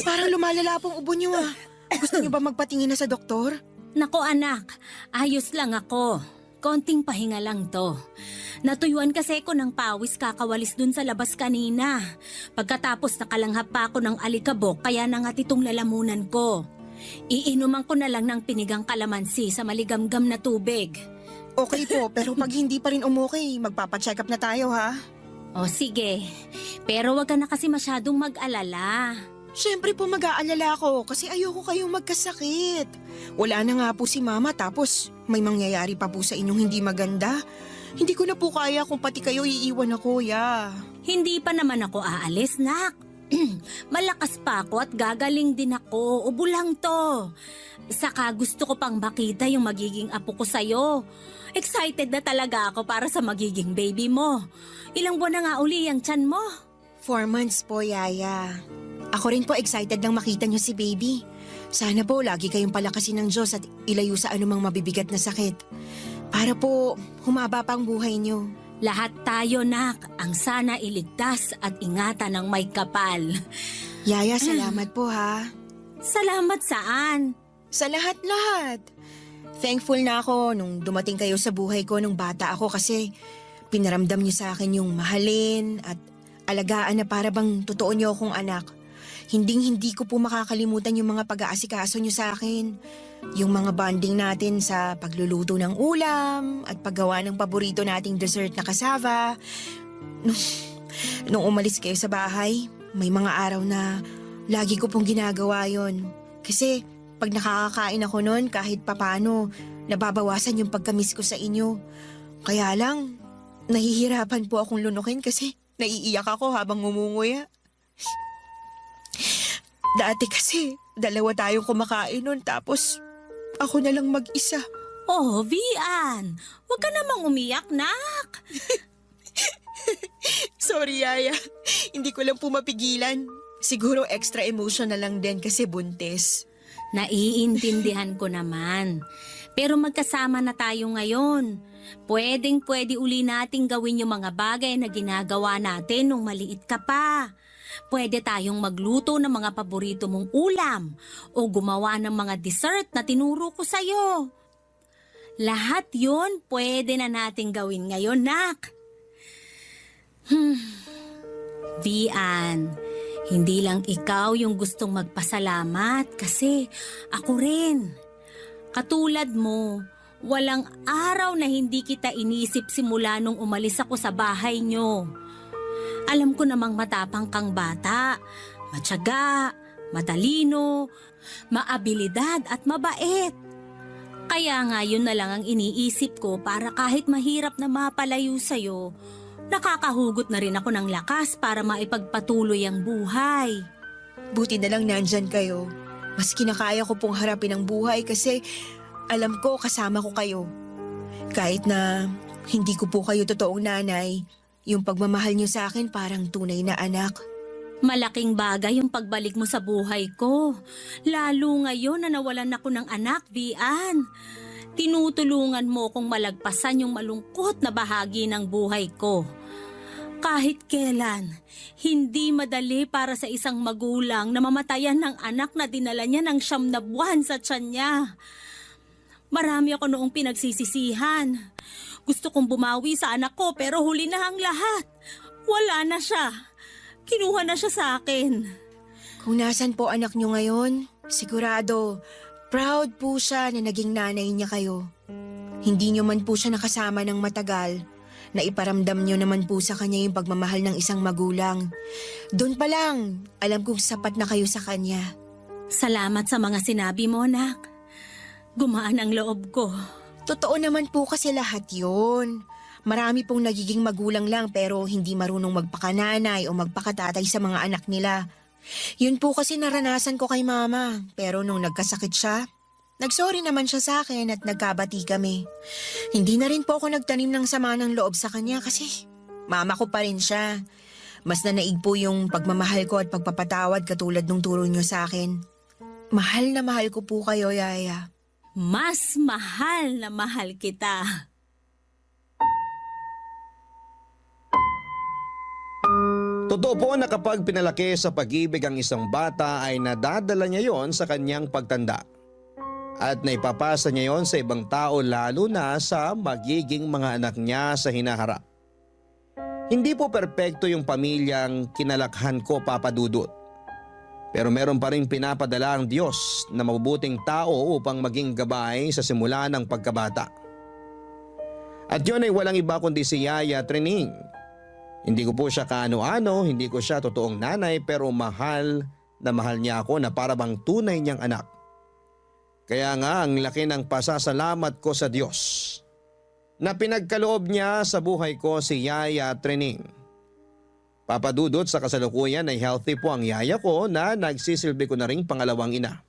parang lumalala pong ubo niyo ah. Gusto niyo ba magpatingin na sa doktor? Nako anak, ayos lang ako. Konting pahinga lang to. Natuyuan kasi ko ng pawis kakawalis dun sa labas kanina. Pagkatapos nakalanghap pa ako ng alikabok kaya nangat itong lalamunan ko. Iinuman ko na lang ng pinigang kalamansi sa maligamgam na tubig. Okay po, pero pag hindi pa rin umukay, magpapacheck up na tayo ha. O sige, pero wag ka na kasi masyadong mag-alala. Siyempre po mag-aalala ako kasi ayoko kayong magkasakit. Wala na nga po si Mama tapos may mangyayari pa po sa inyong hindi maganda. Hindi ko na po kaya kung pati kayo iiwan ako, ya. Hindi pa naman ako aalis, nak. Malakas pa ako at gagaling din ako. Ubo lang to. Saka gusto ko pang makita yung magiging apo ko sa'yo. Excited na talaga ako para sa magiging baby mo. Ilang buwan na nga uli ang tiyan mo? 4 months po, Yaya. Ako rin po excited nang makita niyo si baby. Sana po lagi kayong palakasin ng Diyos at ilayo sa anumang mabibigat na sakit. Para po humaba pang buhay niyo. Lahat tayo, nak, ang sana iligtas at ingatan ng may kapal. Yaya, salamat po ha. Salamat saan? Sa lahat-lahat. Thankful na ako nung dumating kayo sa buhay ko nung bata ako kasi pinaramdam niyo sa akin yung mahalin at alagaan na para bang totoo niyo akong anak. Hinding-hindi ko po makakalimutan yung mga pag-aasikaso niyo sa akin. Yung mga bonding natin sa pagluluto ng ulam at paggawa ng paborito nating dessert na cassava. Nung umalis kayo sa bahay, may mga araw na lagi ko pong ginagawa yon. Kasi pag nakakakain ako noon kahit papano, nababawasan yung pagkamiss ko sa inyo. Kaya lang, nahihirapan po akong lunukin kasi naiiyak ako habang ngumunguya. Dati kasi, 2 tayong kumakain nun tapos ako na lang mag-isa. Oh, Vian, huwag ka namang umiyak, nak. Sorry, Yaya. Hindi ko lang po mapigilan. Siguro extra emotional lang din kasi buntis. Naiintindihan ko naman. Pero magkasama na tayo ngayon. Pwedeng-pwede uli nating gawin yung mga bagay na ginagawa natin nung maliit ka pa. Pwede tayong magluto ng mga paborito mong ulam o gumawa ng mga dessert na tinuro ko sa'yo. Lahat yon pwede na nating gawin ngayon, nak. Vian, hindi lang ikaw yung gustong magpasalamat kasi ako rin. Katulad mo, walang araw na hindi kita inisip simula nung umalis ako sa bahay nyo. Alam ko namang matapang kang bata, matyaga, matalino, maabilidad at mabait. Kaya nga yun na lang ang iniisip ko para kahit mahirap na mapalayo sa'yo, nakakahugot na rin ako ng lakas para maipagpatuloy ang buhay. Buti na lang nandyan kayo. Mas kinakaya ko pong harapin ang buhay kasi alam ko kasama ko kayo. Kahit na hindi ko po kayo totoong nanay, yung pagmamahal niyo sa akin parang tunay na anak. Malaking bagay yung pagbalik mo sa buhay ko. Lalo ngayon na nawalan ako ng anak, Vian. Tinutulungan mo kong malagpasan yung malungkot na bahagi ng buhay ko. Kahit kailan, hindi madali para sa isang magulang na mamatayan ng anak na dinala niya ng 9 na buwan sa tiyan niya. Marami ako noong pinagsisisihan. Gusto kong bumawi sa anak ko pero huli na ang lahat. Wala na siya. Kinuha na siya sa akin. Kung nasan po anak niyo ngayon, sigurado, proud po siya na naging nanay niya kayo. Hindi niyo man po siya nakasama ng matagal, na iparamdam niyo naman po sa kanya yung pagmamahal ng isang magulang. Doon pa lang, alam kong sapat na kayo sa kanya. Salamat sa mga sinabi mo, nak. Gumaan ang loob ko. Totoo naman po kasi lahat yun. Marami pong nagiging magulang lang pero hindi marunong magpakananay o magpakatatay sa mga anak nila. Yun po kasi naranasan ko kay Mama. Pero nung nagkasakit siya, nagsorry naman siya sa akin at nagkabati kami. Hindi na rin po ako nagtanim ng sama ng loob sa kanya kasi mama ko pa rin siya. Mas nanaig po yung pagmamahal ko at pagpapatawad katulad nung turo niyo sa akin. Mahal na mahal ko po kayo, Yaya. Mas mahal na mahal kita. Totoo po na kapag pinalaki sa pag-ibig ang isang bata ay nadadala niya yon sa kanyang pagtanda. at naipapasa niya yon sa ibang tao lalo na sa magiging mga anak niya sa hinaharap. Hindi po perpekto yung pamilyang kinalakhan ko, Papa Dudut. Pero meron pa rin pinapadala ang Diyos na mabubuting tao upang maging gabay sa simula ng pagkabata. At yun ay walang iba kundi si Yaya Trining. Hindi ko po siya kaano-ano, hindi ko siya totoong nanay pero mahal na mahal niya ako na para bang tunay niyang anak. Kaya nga ang laki ng pasasalamat ko sa Diyos na pinagkaloob niya sa buhay ko si Yaya Trining. Papadudot sa kasalukuyan ay healthy po ang yaya ko na nagsisilbi ko na ring pangalawang ina.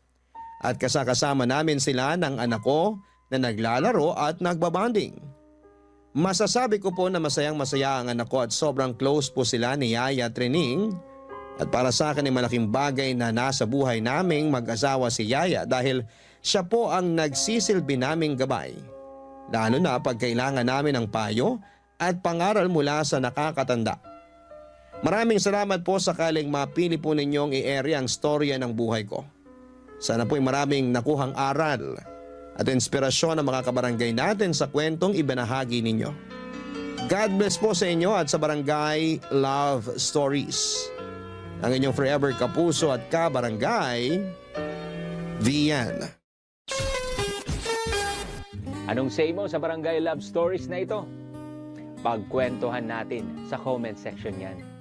At kasakasama namin sila ng anak ko na naglalaro at nagbabanding. Masasabi ko po na masayang masaya ang anak ko at sobrang close po sila ni Yaya Trining. At para sa akin ay malaking bagay na nasa buhay naming mag-asawa si Yaya dahil siya po ang nagsisilbi naming gabay. Lalo na pag kailangan namin ng payo at pangaral mula sa nakakatanda. Maraming salamat po sakaling mapili po ninyong i-area ang storya ng buhay ko. Sana po'y maraming nakuhang aral at inspirasyon ang mga kabarangay natin sa kwentong ibinahagi ninyo. God bless po sa inyo at sa Barangay Love Stories. Ang inyong forever kapuso at kabarangay, Vian. Anong say mo sa Barangay Love Stories na ito? Pagkwentuhan natin sa comment section yan.